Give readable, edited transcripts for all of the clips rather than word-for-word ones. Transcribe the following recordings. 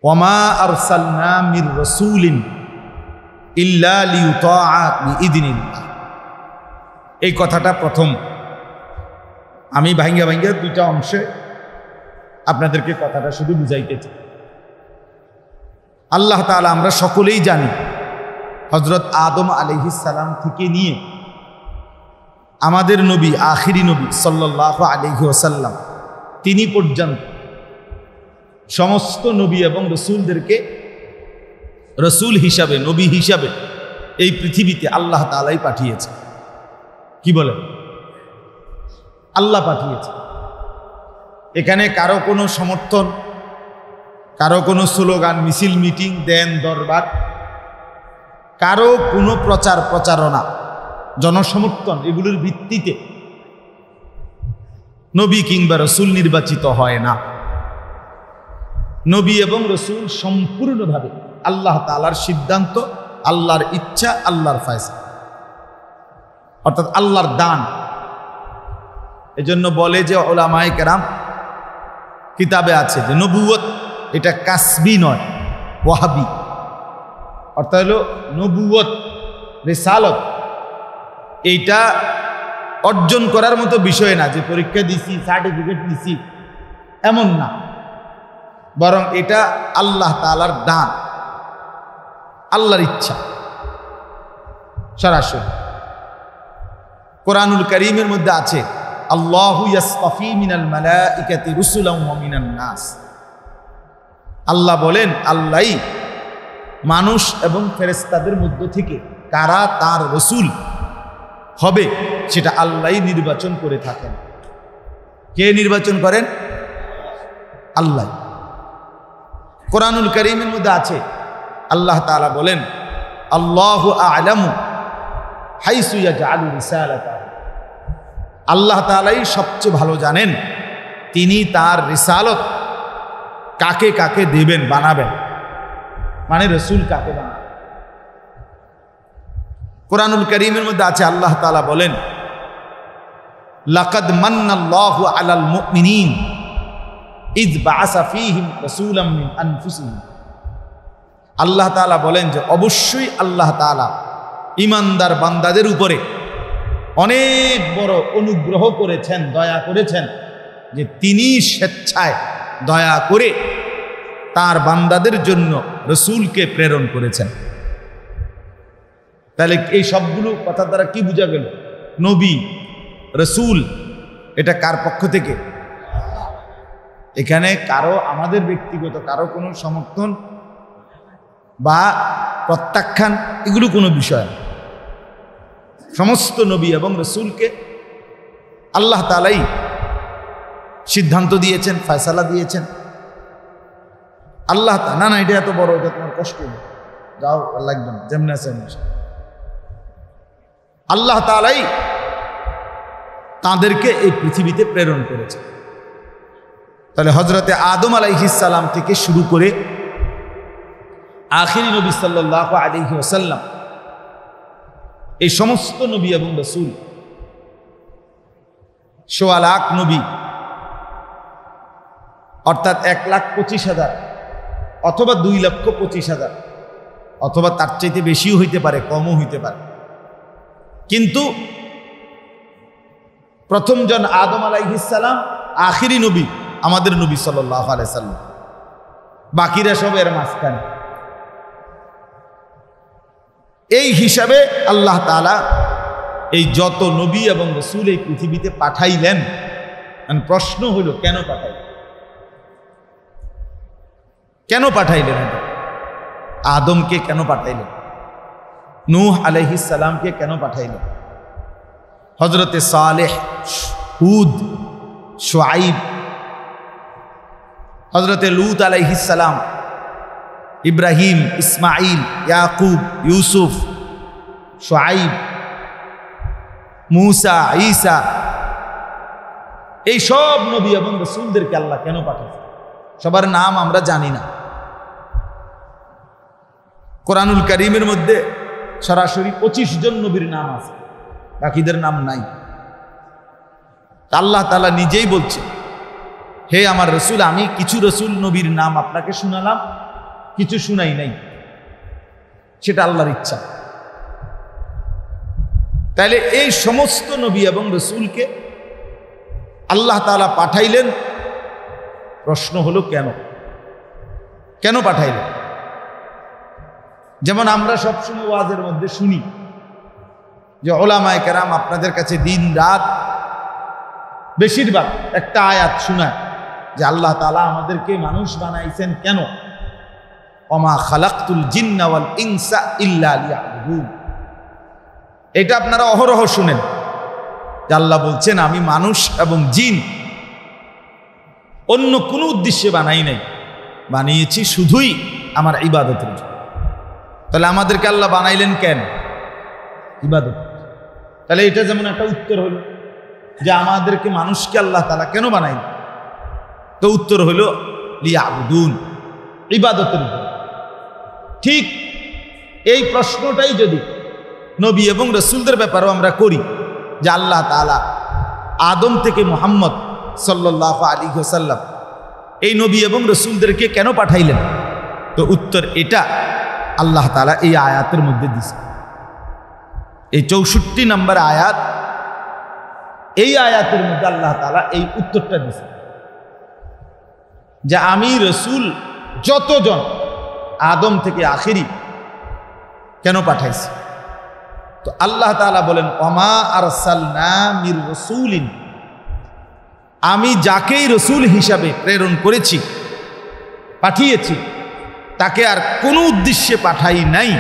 ওয়ামা আরসালনা মির রাসূলিন ইল্লা লিইউতাআ বিইذনিল্লাহ। এই কথাটা প্রথম আমি ভাঙ্গা দুইটা অংশে আপনাদেরকে কথাটা শুধু বুঝাইতে চাই। আল্লাহ তাআলা আমরা সকলেই জানি হযরত আদম আলাইহিস সালাম থেকে নিয়ে আমাদের নবী আখিরি নবী সাল্লাল্লাহু আলাইহি ওয়াসাল্লাম তিনি পর্যন্ত সমস্ত নবী এবং রসুলদেরকে রসুল হিসাবে, নবী হিসাবে এই পৃথিবীতে আল্লাহ তাআলাই পাঠিয়েছে। কি বলে? আল্লাহ পাঠিয়েছে। এখানে কারো কোনো সমর্থন, কারো কোনো স্লোগান, মিছিল, মিটিং, দেন দরবার, কারো কোনো প্রচার প্রচারণা, জনসমর্থন এগুলোর ভিত্তিতে নবী কিংবা রসুল নির্বাচিত হয় না। নবী এবং রসুল সম্পূর্ণভাবে আল্লাহ তাআলার সিদ্ধান্ত, আল্লাহর ইচ্ছা, আল্লাহর ফয়সালা, অর্থাৎ আল্লাহর দান। এজন্য বলে যে উলামায়ে কেরাম কিতাবে আছে যে নবুয়ত এটা কাসবি নয়, ওয়াহাবি। অর্থাৎ হলো নবুয়ত, রিসালত এইটা অর্জন করার মতো বিষয় না যে পরীক্ষা দিছি, সার্টিফিকেট দিছি, এমন না। বরং এটা আল্লাহ তাআলার দান, আল্লাহর ইচ্ছা সরাসরি। কোরআনুল কারীমের মধ্যে আছে আল্লাহু ইয়াসতাফি মিনাল মালাইকাতি রুসুলান ওয়া মিনান নাস। আল্লাহ বলেন আল্লাহই মানুষ এবং ফেরেশতাদের মধ্য থেকে কারা তার রসুল হবে সেটা আল্লাহই নির্বাচন করে থাকেন। কে নির্বাচন করেন? আল্লাহ। কোরআনুল কারীমের মধ্যে আছে আল্লাহ তাআলা বলেন আল্লাহু আ'লামু হাইসু ইয়াজআলু রিসালাতাহু। আল্লাহ তাআলাই সবচেয়ে ভালো জানেন তিনি তার রিসালত কাকে কাকে দেবেন, বানাবেন, মানে রসুল কাকে বানাবেন। কোরআনুল কারীমের মধ্যে আছে আল্লাহ তাআলা বলেন লাকাদ মান্নাল্লাহু আলাল মুমিনিন ইয বাআসা ফীহিম রাসূলাম মিন আনফুসিহিম। আল্লাহ তাআলা বলেন যে অবশ্যই আল্লাহ তাআলা ঈমানদার বান্দাদের উপরে অনেক বড় অনুগ্রহ করেছেন, দয়া করেছেন যে তিনি স্বেচ্ছায় দয়া করে তার বান্দাদের জন্য রসুলকে প্রেরণ করেছেন। তাহলে এই সবগুলো কথা দ্বারা কি বোঝা গেল? নবী, রসুল এটা কার পক্ষ থেকে? এখানে কারো, আমাদের ব্যক্তিগত কারো কোনো সমর্থন বা প্রত্যাখ্যান এগুলো কোনো বিষয় না। সমস্ত নবী এবং রসুলকে আল্লাহ তাআলাই সিদ্ধান্ত দিয়েছেন, ফয়সালা দিয়েছেন। আল্লাহ না না এটা এত বড়, এটা তোমার কষ্ট, যাও লাগবে না, যেমন আছে আল্লাহ তাআলাই তাদেরকে এই পৃথিবীতে প্রেরণ করেছে। তাহলে হযরতে আদম আলাইহিস সালাম থেকে শুরু করে আখিরি নবী সাল্লাল্লাহু আলাইহি ওয়াসাল্লাম এই সমস্ত নবী এবং রাসূল ১৬ লাখ নবী, অর্থাৎ ১,২৫,০০০ অথবা ২,২৫,০০০ অথবা তার চাইতে বেশিও হইতে পারে, কমও হইতে পারে। কিন্তু প্রথম জন আদম আলাইহিস সালাম, আখিরি নবী আমাদের নবী সাল্লাল্লাহু আলাইহি সাল্লাম, বাকিরা সব এর মাঝখানে। এই হিসাবে আল্লাহ তাআলা এই যত নবী এবং রাসূল এই পৃথিবীতে পাঠাইলেন। প্রশ্ন হলো কেন পাঠাইলেন? কেন পাঠাইলেন? আদমকে কেন পাঠাইলেন? নূহ আলাইহিস সালামকে কেন পাঠাইলেন? হযরতে সালেহ, হুদ, শুআইব, হযরতে লূত আলাইহিস সালাম, ইব্রাহিম, ইসমাইল, ইয়াকুব, ইউসুফ, শুআইব, মূসা, ঈসা, এই সব নবী এবং রাসূলদেরকে আল্লাহ কেন পাঠাইছেন? সবার নাম আমরা জানি না। কোরআনুল কারীমের মধ্যে সরাসরি ২৫ জন নবীর নাম আছে, বাকিদের নাম নাই। আল্লাহ তাআলা নিজেই বলছে হে আমার রসুল, আমি কিছু রসুল নবীর নাম আপনাকে শুনালাম, কিছু শুনাই নাই, সেটা আল্লাহর ইচ্ছা। তাহলে এই সমস্ত নবী এবং রসুলকে আল্লাহ তাআলা পাঠাইলেন। প্রশ্ন হলো কেন? কেন পাঠাইলেন? যেমন আমরা সবসময় ওয়াজের মধ্যে শুনি যে উলামায়ে কেরাম আপনাদের কাছে দিন রাত বেশিরভাগ একটা আয়াত শোনায় যে আল্লাহ তাআলা আমাদেরকে মানুষ বানাইছেন কেন? ওমা খালাকতুল জিন্না ওয়াল ইনসা ইল্লা লিয়াবুদুন। এটা আপনারা অহরহ শুনেন যে আল্লাহ বলছেন আমি মানুষ এবং জিন অন্য কোনো উদ্দেশ্যে বানাই নাই, বানিয়েছি শুধুই আমার ইবাদতের জন্য। তাহলে আমাদেরকে আল্লাহ বানাইলেন কেন? ইবাদত। তাহলে এটা যেমন একটা উত্তর হলো যে আমাদেরকে মানুষকে আল্লাহ তাআলা কেন বানাইলেন, তো উত্তর হলো লিয়াবুদুন, ইবাদতের জন্য। ঠিক এই প্রশ্নটাই যদি নবী এবং রসুলদের ব্যাপারেও আমরা করি যে আল্লাহ তাআলা আদম থেকে মুহাম্মদ সাল্লাল্লাহু আলাইহি ওয়াসাল্লাম এই নবী এবং রসুলদেরকে কেন পাঠাইলেন, তো উত্তর এটা আল্লাহ তাআলা এই আয়াতের মধ্যে দিয়েছে। এই 64 নম্বর আয়াত, এই আয়াতের মধ্যে আল্লাহ তাআলা এই উত্তরটা দিয়েছে যে আমি রসুল যতজন আদম থেকে আখিরি কেন পাঠাইছি। তো আল্লাহ তাআলা বলেন ওমা আরসালনা মির রাসূলিন, আমি যাকেই রসুল হিসাবে প্রেরণ করেছি, পাঠিয়েছি, তাকে আর কোনো উদ্দেশ্যে পাঠাই নাই,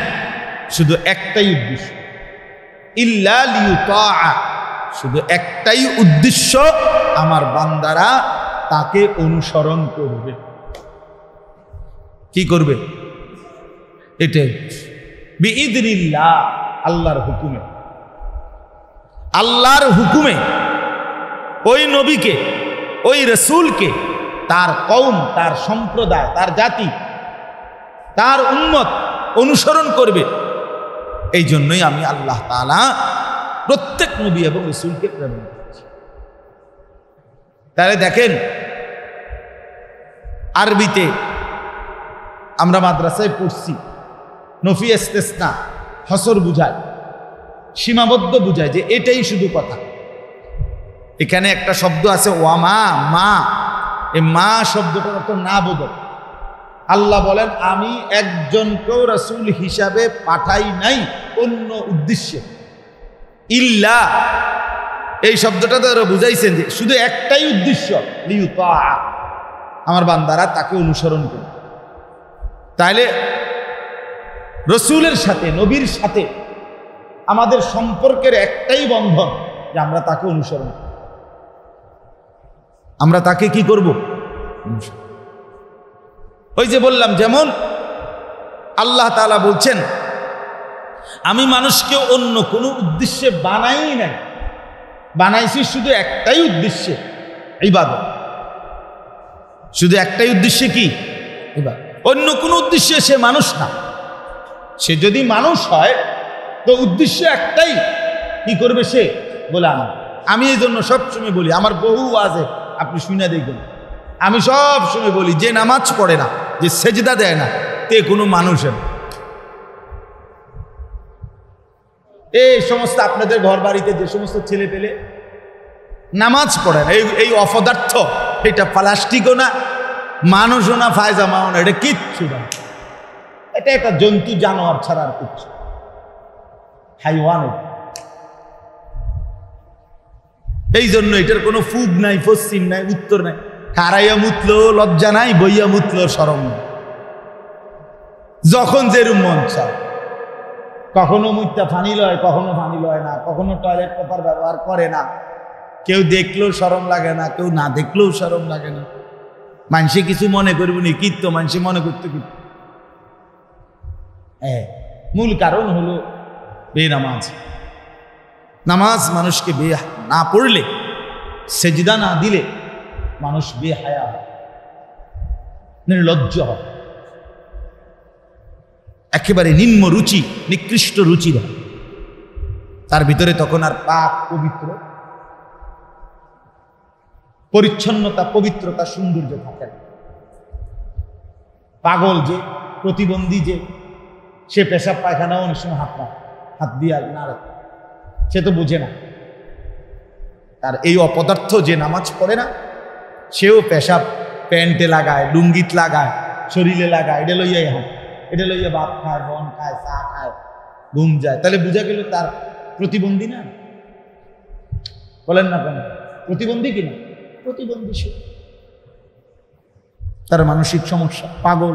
শুধু একটাই উদ্দেশ্য, ইল্লা লিয়ুতাআ, শুধু একটাই উদ্দেশ্য, আমার বান্দারা তাকে অনুসরণ করবে। কি করবে? এটাই বিইذনিল্লাহ, আল্লাহর হুকুমে। আল্লাহর হুকুমে ওই নবীকে, ওই রসুলকে তার কওম, তার সম্প্রদায়, তার জাতি, তার উম্মত অনুসরণ করবে। এই জন্যই আমি আল্লাহ তাআলা প্রত্যেক নবী এবং রসুলকে প্রেরণ করেছি। তাহলে দেখেন, আরবিতে আমরা মাদ্রাসায় পড়ছি নফি ইস্তিসনা, হসর বুঝায়, সীমাবদ্ধ বুঝায়, যে এটাই শুধু কথা। এখানে একটা শব্দ আছে ওয়ামা, মা। এই মা শব্দটার অর্থ না বোধক। আল্লাহ বলেন আমি একজনকেও রাসূল হিসাবে পাঠাই নাই অন্য উদ্দেশ্যে। ইল্লা, এই শব্দটা তো বুঝাইছেন যে শুধু একটাই উদ্দেশ্য, লিয়ুতাআ, আমার বান্দারা তাকে অনুসরণ করে। তাইলে রসুলের সাথে, নবীর সাথে আমাদের সম্পর্কের একটাই বন্ধন যে আমরা তাকে অনুসরণ করব। আমরা তাকে কি করব? ওই যে বললাম, যেমন আল্লাহ তাআলা বলছেন আমি মানুষকে অন্য কোনো উদ্দেশ্যে বানাই নাই, বানাইছি শুধু একটাই উদ্দেশ্যে, ইবাদত। শুধু একটাই উদ্দেশ্যে, কি? ইবাদত। অন্য কোনো উদ্দেশ্যে সে মানুষ না। সে যদি মানুষ হয় তো উদ্দেশ্য একটাই, কি করবে সে? বলে আমি এই জন্য সবসময় বলি, আমার বহু ওয়াজে আপনি শুনে দেখবেন, আমি সব সময় বলি যে নামাজ পড়ে না, যে সেজদা দেয় না, তে কোনো মানুষের। এই সমস্ত আপনাদের ঘর বাড়িতে যে সমস্ত ছেলে পেলে নামাজ পড়ে না, এই অপদার্থ, এটা প্লাস্টিকও না, মানুষও না, ফায়জামাও না, এটা কিচ্ছু না। এটা একটা জন্তু জানোয়ার ছাড়া আর কিচ্ছু, হাইওয়ান। এই জন্য এটার কোনো পূব নাই, পশ্চিম নাই, উত্তর নাই। হারাইয়া মুতলো লজ্জা নাই, বইয়া মুতলো শরম নাই। যখন যেরূপ মন চায়, কখনো মুইতা ফানি লয়, কখনো ফানি লয় না, কখনো টয়লেট পেপার ব্যবহার করে না। কেউ দেখলেও শরম লাগে না, কেউ না দেখলেও শরম লাগে না। মানুষে কিছু মনে করবো নি, কি তো মানুষে মনে করতে কি? মূল কারণ হলো বেনামাজ। নামাজ মানুষকে না পড়লে, সেজদা না দিলে মানুষ বেহায়া হয়, নির্লজ্জ হয়, একেবারে নিম্ন রুচি, নিকৃষ্ট রুচি হয়। তার ভিতরে তখন আর পাক, পবিত্র, পরিচ্ছন্নতা, পবিত্রতা, সৌন্দর্য থাকে না। পাগল যে প্রতিবন্ধী যে, সে পেশাব পায়খানাও অনেক সময় হাত দিয়ে নাড়ে, সে তো বুঝে না। আর এই অপদার্থ যে নামাজ পড়ে না, সেও পেশাব প্যান্টে লাগায়, লুঙ্গিত লাগায়, শরীরে লাগায়, এটা লইয়া এটা লইয়া ভাত খায়, বন খায়, চা খায়, ঘুম যায়। তাহলে বোঝা গেল তার প্রতিবন্ধী না? বলেন না কেন? প্রতিবন্ধী কিনা? প্রতিবন্ধী সে, তার মানসিক সমস্যা, পাগল,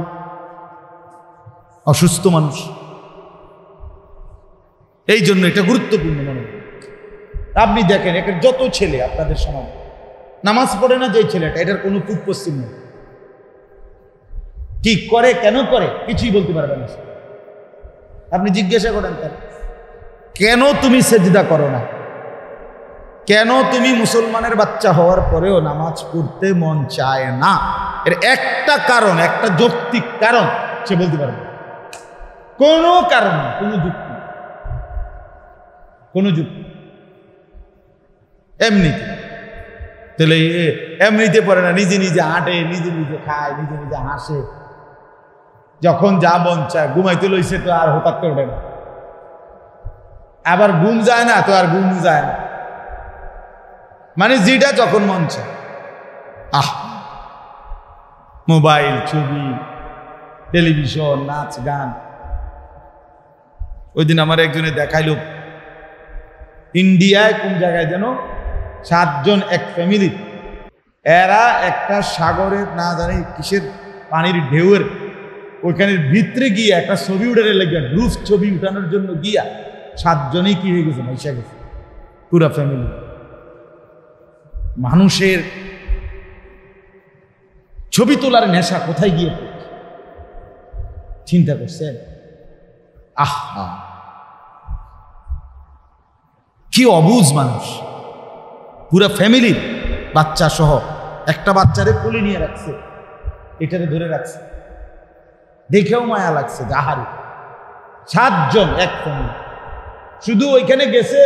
অসুস্থ মানুষ। এই জন্য এটা গুরুত্বপূর্ণ মনে হয়। আপনি দেখেন, একের যত ছেলে আপনাদের সমাজ নামাজ পড়ে না, যে ছেলেটা, এটার কোনো পূব পশ্চিম নেই। কি করে, কেন করে, কিছুই বলতে পারবে না। আপনি জিজ্ঞাসা করেন তার, কেন তুমি সেজদা করো না? কেন তুমি মুসলমানের বাচ্চা হওয়ার পরেও নামাজ পড়তে মন চায় না? এর একটা কারণ, একটা যৌক্তিক কারণ সে বলতে পারবে। কোনো কারণ, কোনো যুক্তি, কোনো যুক্তি। এমনিতে, তাহলে এমনিতে পড়ে না, নিজে নিজে হাঁটে, নিজে নিজে খায়, নিজে নিজে হাসে, যখন যা মন চায়। ঘুমাইতে লইছে তো আর হঠাৎ ওঠে না, আবার ঘুম যায় না তো আর ঘুম যায় না, মানে যেটা যখন মন চায়। মোবাইল, ছবি, টেলিভিশন, নাচ গান। ওই দিন আমার একজনে দেখাইলো, ইন্ডিয়ায় কোন জায়গায় যেন 7 জন এক ফ্যামিলি, এরা একটা সাগরের না জানি কিসের পানির ঢেউয়ের ওইখানের ভিতরে গিয়ে একটা ছবি উঠানোর লেগে, গ্রুপ ছবি উঠানোর জন্য গিয়া 7 জনেই কি হয়ে গেছে, মাইসা গেছে পুরা ফ্যামিলি। মানুষের ছবি তোলার নেশা কোথায় গিয়ে চিন্তা করছেন? আহা, কি অবুঝ মানুষ! পুরা ফ্যামিলির বাচ্চা সহ একটা বাচ্চারে কোলে নিয়ে রাখছে, এটারে ধরে রাখছে, দেখেও মায়া লাগছে। আহারে, 7 জন এক ফ্যামিলি, শুধু ওইখানে গেছে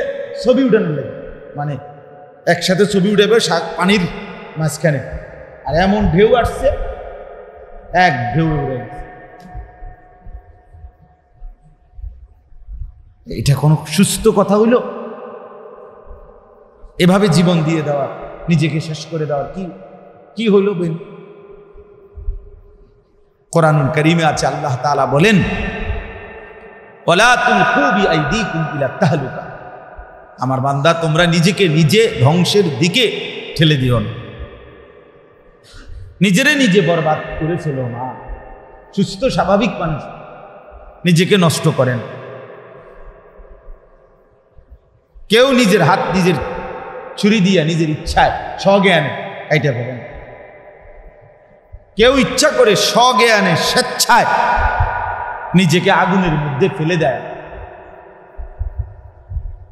ছবি উঠানো লাগে, মানে একসাথে ছবি উঠাবে পানির মাঝখানে, আর এমন ঢেউ আসছে, এক ঢেউ উড়ে গেছে। এটা কোনো সুস্থ কথা হইল? এভাবে জীবন দিয়ে দেওয়ার, নিজেকে শেষ করে দেওয়ার কি হইল? কোরআনুল কারীমে আছে, আল্লাহ তাআলা বলেন, ওয়ালা তুলকু বিআইদিকুম ইলা তাহলুকা, আমার বান্দা তোমরা নিজেকে নিজে ধ্বংসের দিকে ঠেলে দিও না, নিজেরে নিজে বরবাদ করে ফেলো না। সুস্থ স্বাভাবিক মানুষ নিজেকে নষ্ট করেন। কেউ নিজের হাত নিজের ছুরি দিয়া নিজের ইচ্ছায় স্বজ্ঞানে কাইটা ফেলেন। কেউ ইচ্ছা করে স্বজ্ঞানে স্বেচ্ছায় নিজেকে আগুনের মধ্যে ফেলে দেয়,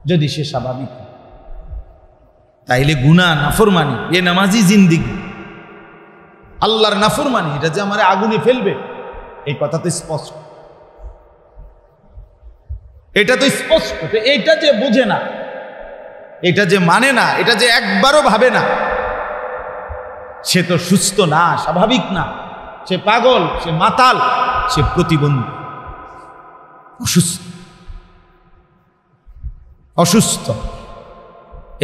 যদি সে স্বাভাবিক। তাইলে গুনাহ, নাফরমানি, এ নামাজি জিন্দিগি, আল্লাহর নাফরমানি, এটা যে আমার আগুনে ফেলবে, এই কথা তো স্পষ্ট। এটা তো স্পষ্ট। এটা যে বোঝে না, এটা যে মানে না, এটা যে একবারও ভাবে না, সে তো সুস্থ না, স্বাভাবিক না, সে পাগল, সে মাতাল, সে প্রতিবন্ধী, অসুস্থ।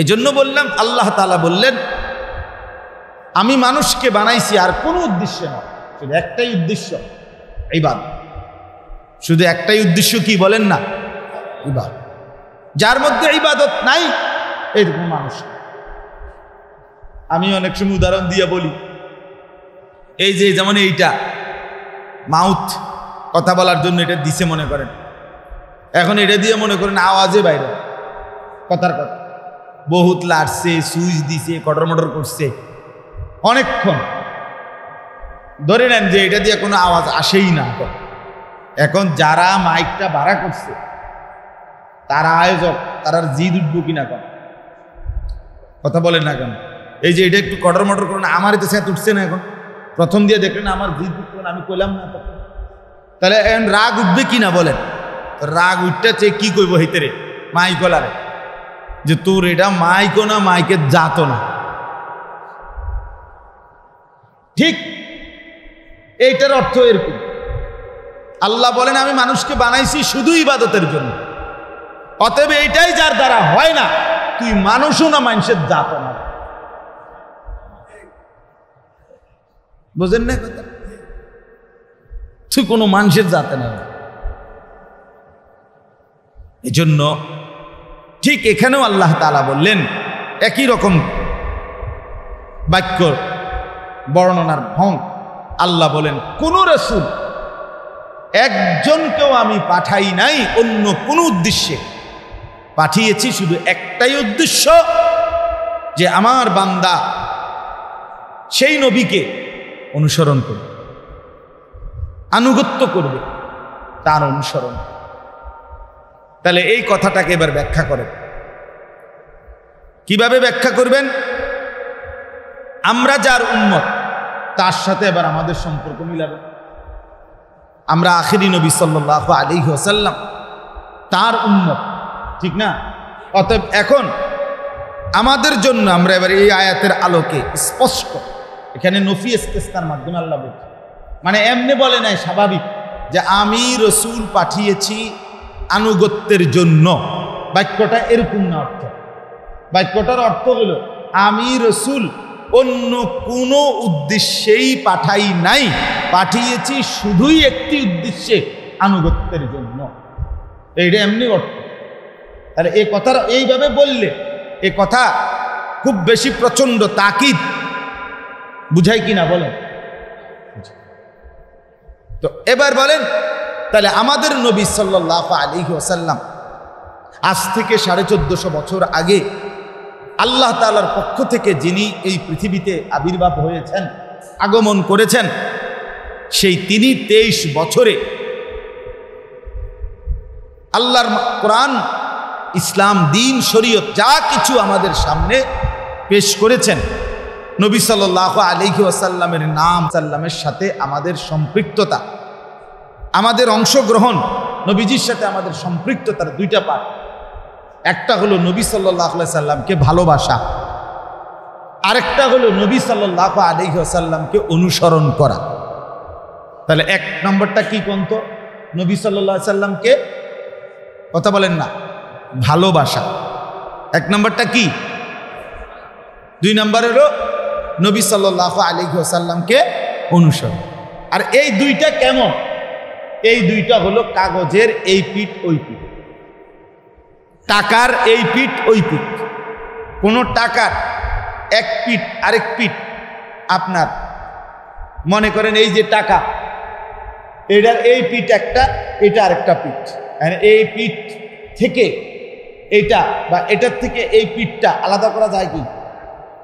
এজন্য বললাম, আল্লাহ তাআলা বললেন, আমি মানুষকে বানাইছি আর কোনো উদ্দেশ্য না, শুধু একটাই উদ্দেশ্য, ইবাদত। শুধু একটাই উদ্দেশ্য, কি বলেন না? ইবাদত। যার মধ্যে ইবাদত নাই, এরকম মানুষ। আমি অনেক সময় উদাহরণ দিয়ে বলি, এই যে যেমন এইটা মাউথ, কথা বলার জন্য এটা দিছে মনে করেন, এখন এটা দিয়ে মনে করেন আওয়াজে বাইরে কথার কথা, বহুত লাড়ছে, সুইচ দিছে, কটর মটর করছে অনেকক্ষণ, ধরে নেন যে এটা দিয়ে কোনো আওয়াজ আসেই না। এখন যারা মাইকটা ভাড়া করছে, তারা আয়োজক, তারা জিদ উঠবো কিনা কেন? কথা বলেন না কেন? এই যে এটা একটু কটর মটর করেন, আমার তো স্যাত উঠছে না। এখন প্রথম দিয়ে দেখলেন আমার জিদ উঠবেন, আমি কইলাম না, তাহলে এখন রাগ উঠবে কিনা বলেন? রাগ উঠতে চেয়ে কি কইব হিতেরে মাইকলারে, যে তোর এটা মাইকো না, মাইকের জাতো না। ঠিক এইটার অর্থ এরকম, আল্লাহ বলেন আমি মানুষকে বানাইছি শুধু ইবাদতের জন্য, অতএব এইটাই যার দ্বারা হয় না, তুই মানুষও না, মানুষের জাত না। বুঝেন না কথা? তুই কোনো মানুষের জাতে না। এই জন্য ঠিক এখানেও আল্লাহ তাআলা বললেন, একই রকম বাক্য বর্ণনার ঢং। আল্লাহ বলেন কোন রাসূল একজনকেও আমি পাঠাই নাই অন্য কোনো উদ্দেশ্যে, পাঠিয়েছি শুধু একটাই উদ্দেশ্য, যে আমার বান্দা সেই নবীকে অনুসরণ করবে, আনুগত্য করবে, তার অনুসরণ। তাহলে এই কথাটাকে এবার ব্যাখ্যা করেন। কিভাবে ব্যাখ্যা করবেন? আমরা যার উম্মত তার সাথে এবার আমাদের সম্পর্ক মিলাবে। আমরা আখিরি নবী সাল্লাল্লাহু আলাইহি ওয়াসাল্লাম তার উম্মত, ঠিক না? অতএব এখন আমাদের জন্য আমরা এবার এই আয়াতের আলোকে স্পষ্ট, এখানে নফি ইস্তেসনার মাধ্যমে আল্লাহ বলছে, মানে এমনি বলে নাই স্বাভাবিক যে আমি রসুল পাঠিয়েছি আনুগত্যের জন্য, বাক্যটা এরকম না। অর্থ, বাক্যটার অর্থ হলো আমি রসুল অন্য কোনো উদ্দেশ্যেই পাঠাই নাই, পাঠিয়েছি শুধুই একটি উদ্দেশ্যে, আনুগত্যের জন্য। এইটা এমনি অর্থ। তাহলে এই কথাটা এইভাবে বললে এ কথা খুব বেশি প্রচন্ড তাকিদ বুঝাই কিনা বলেন? তো এবার বলেন, তাহলে আমাদের নবী সাল্লাল্লাহু আলাইহি ওয়াসাল্লাম আজ থেকে 1450 বছর আগে আল্লাহ তাআলার পক্ষ থেকে যিনি এই পৃথিবীতে আবির্ভাব হয়েছেন, আগমন করেছেন, সেই তিনি 23 বছরে আল্লাহর কোরআন, ইসলাম, দ্বীন, শরীয়ত যা কিছু আমাদের সামনে পেশ করেছেন, নবী সাল্লাল্লাহু আলাইহি ওয়াসাল্লামের নাম সাল্লামের সাথে আমাদের সম্পৃক্ততা, আমাদের অংশগ্রহণ, নবীজির সাথে আমাদের সম্পৃক্ততার দুইটা পাঠ। একটা হলো নবী সাল্লাল্লাহু আলাইহি ওয়াসাল্লামকে ভালোবাসা, আরেকটা হলো নবী সাল্লাল্লাহু আলাইহি ওয়াসাল্লামকে অনুসরণ করা। তাহলে এক নম্বরটা কি কোনতো? নবী সাল্লাল্লাহু আলাইহি ওয়াসাল্লামকে, কথা বলেন না, ভালোবাসা। এক নম্বরটা কি? 2 নম্বর হলো নবী সাল্লাল্লাহু আলাইহি ওয়াসাল্লামকে অনুসরণ। আর এই দুইটা কেমন? এই দুইটা হলো কাগজের এই পিঠ ওই পিঠ, টাকার এই পিঠ ওই পিঠ। কোন টাকার এক পিঠ আরেক পিঠ, আপনার মনে করেন এই যে টাকা, এটার এই পিঠ একটা, এটা আরেকটা পিঠ। এই পিঠ থেকে এইটা বা এটার থেকে এই পিঠটা আলাদা করা যায় কি?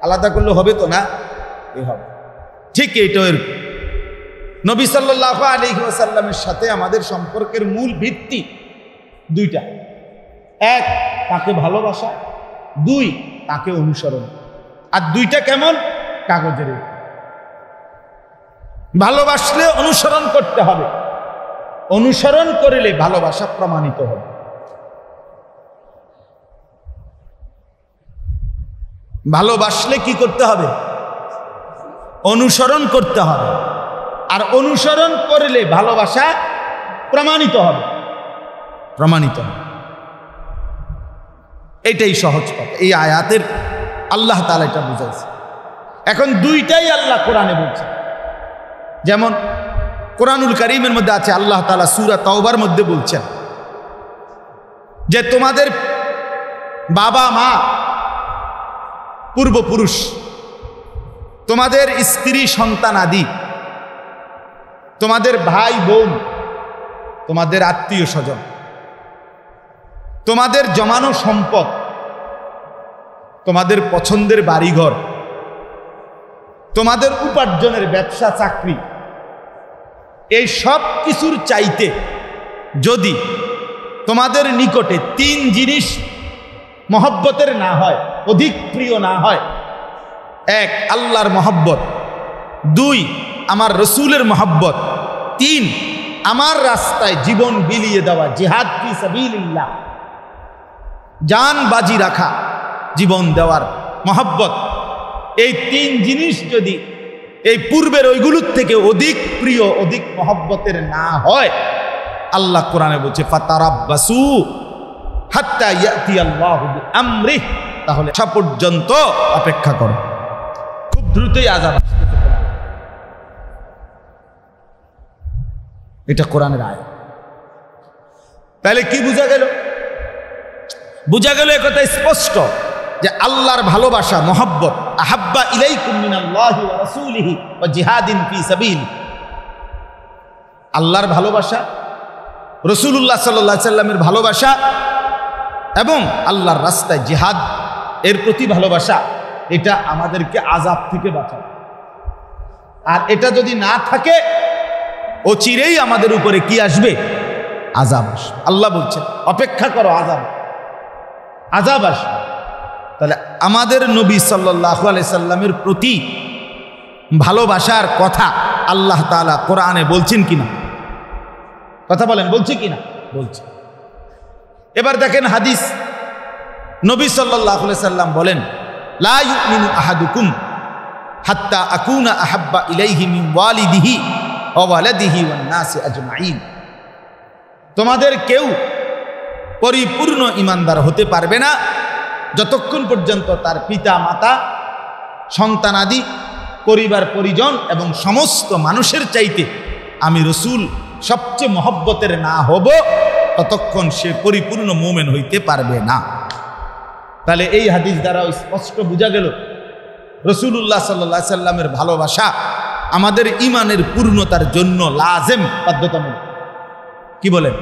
আলাদা করলে হবে তো না? এই হবে। ঠিক এইটাও এরকম। নবী সাল্লাল্লাহু আলাইহি ওয়াসাল্লামের সাথে আমাদের সম্পর্কের মূল ভিত্তি দুইটা। এক, তাকে ভালোবাসা, 2, তাকে অনুসরণ। আর দুইটা কেমন? কাগজের। ভালোবাসলে অনুসরণ করতে হবে, অনুসরণ করলে ভালোবাসা প্রমাণিত হবে। ভালোবাসলে কি করতে হবে? অনুসরণ করতে হবে। আর অনুসরণ করলে ভালোবাসা প্রমাণিত হবে, প্রমাণিত হবে। এটাই সহজ কথা। এই আয়াতের আল্লাহ তাআলা এটা বুঝাইছে। এখন দুইটাই আল্লাহ কোরআনে বলছে। যেমন কোরআনুল কারীমের মধ্যে আছে, আল্লাহ তাআলা সূরা তাওবার মধ্যে বলছেন যে তোমাদের বাবা মা, পূর্বপুরুষ, তোমাদের স্ত্রী সন্তান আদি, তোমাদের ভাই বোন, তোমাদের আত্মীয় স্বজন, তোমাদের জমানো সম্পদ, তোমাদের পছন্দের বাড়িঘর, তোমাদের উপার্জনের ব্যবসা চাকরি, এই সব কিছুর চাইতে যদি তোমাদের নিকটে 3 জিনিস মহব্বতের না হয়, অধিক প্রিয় না হয়, 1, আল্লাহর মহব্বত, 2, আমার রসুলের মহব্বত, 3, আমার রাস্তায় জীবন বিলিয়ে দেওয়া, জিহাদ ফি সাবিলিল্লাহ, জান বাজি রাখা, জীবন দেওয়ার মহব্বত, এই 3 জিনিস যদি এই পূর্বের ওইগুলোর থেকে অধিক প্রিয়, অধিক মহব্বতের না হয়, আল্লাহ কোরআনে বলছে ফাতারাব্বাসু হাত্তা ইয়াতি আল্লাহু বিআমরিহ, তাহলে সে পর্যন্ত অপেক্ষা করো, খুব দ্রুতই আযাব আসবে। এটা কোরআনের আয়াত। তাহলে কি বোঝা গেল? বোঝা গেল একথা স্পষ্ট যে আল্লাহর ভালোবাসা, মহব্বত, আহাব্বা ইলাইকুম মিনাল্লাহি ওয়া রাসূলিহি ওয়া জিহাদিন ফি সাবিল, আল্লাহর ভালোবাসা, রাসূলুল্লাহ সাল্লাল্লাহু আলাইহি সাল্লামের ভালোবাসা এবং আল্লাহর রাস্তায় জিহাদ এর প্রতি ভালোবাসা, এটা আমাদেরকে আযাব থেকে বাঁচায়। আর এটা যদি না থাকে অচিরেই আমাদের উপরে কি আসবে? আযাব আসবে। আল্লাহ বলছেন অপেক্ষা করো, আযাব আসবে। তাহলে আমাদের নবী সাল্লাল্লাহু আলাইহি সাল্লামের প্রতি ভালোবাসার কথা আল্লাহ তাআলা কোরআনে বলছেন কিনা? কথা বলেন, বলছে কিনা? বলছে। এবার দেখেন হাদিস, নবী সাল্লাল্লাহু আলাইহি সাল্লাম বলেন লা ইউমিনু আহাদুকুম হাত্তা আকুনা আহাব্বা ইলাইহি মিন ওয়ালিদিহি ওয়া ওয়ালাদিহি ওয়ান নাসি আজমাইন, তোমাদের কেউ পরিপূর্ণ ঈমানদার হতে পারবে না যতক্ষণ পর্যন্ত তার পিতা মাতা, সন্তানাদি, পরিবার পরিজন এবং সমস্ত মানুষের চাইতে আমি রাসূল সবচেয়ে মহব্বতের না হব, ততক্ষণ সে পরিপূর্ণ মুমিন হইতে পারবে না। তাহলে এই হাদিস দ্বারা স্পষ্ট বোঝা গেল রাসূলুল্লাহ সাল্লাল্লাহু আলাইহি সাল্লামের ভালোবাসা আমাদের ঈমানের পূর্ণতার জন্য লাজেম, বাধ্যতামূলক। কি বলেন?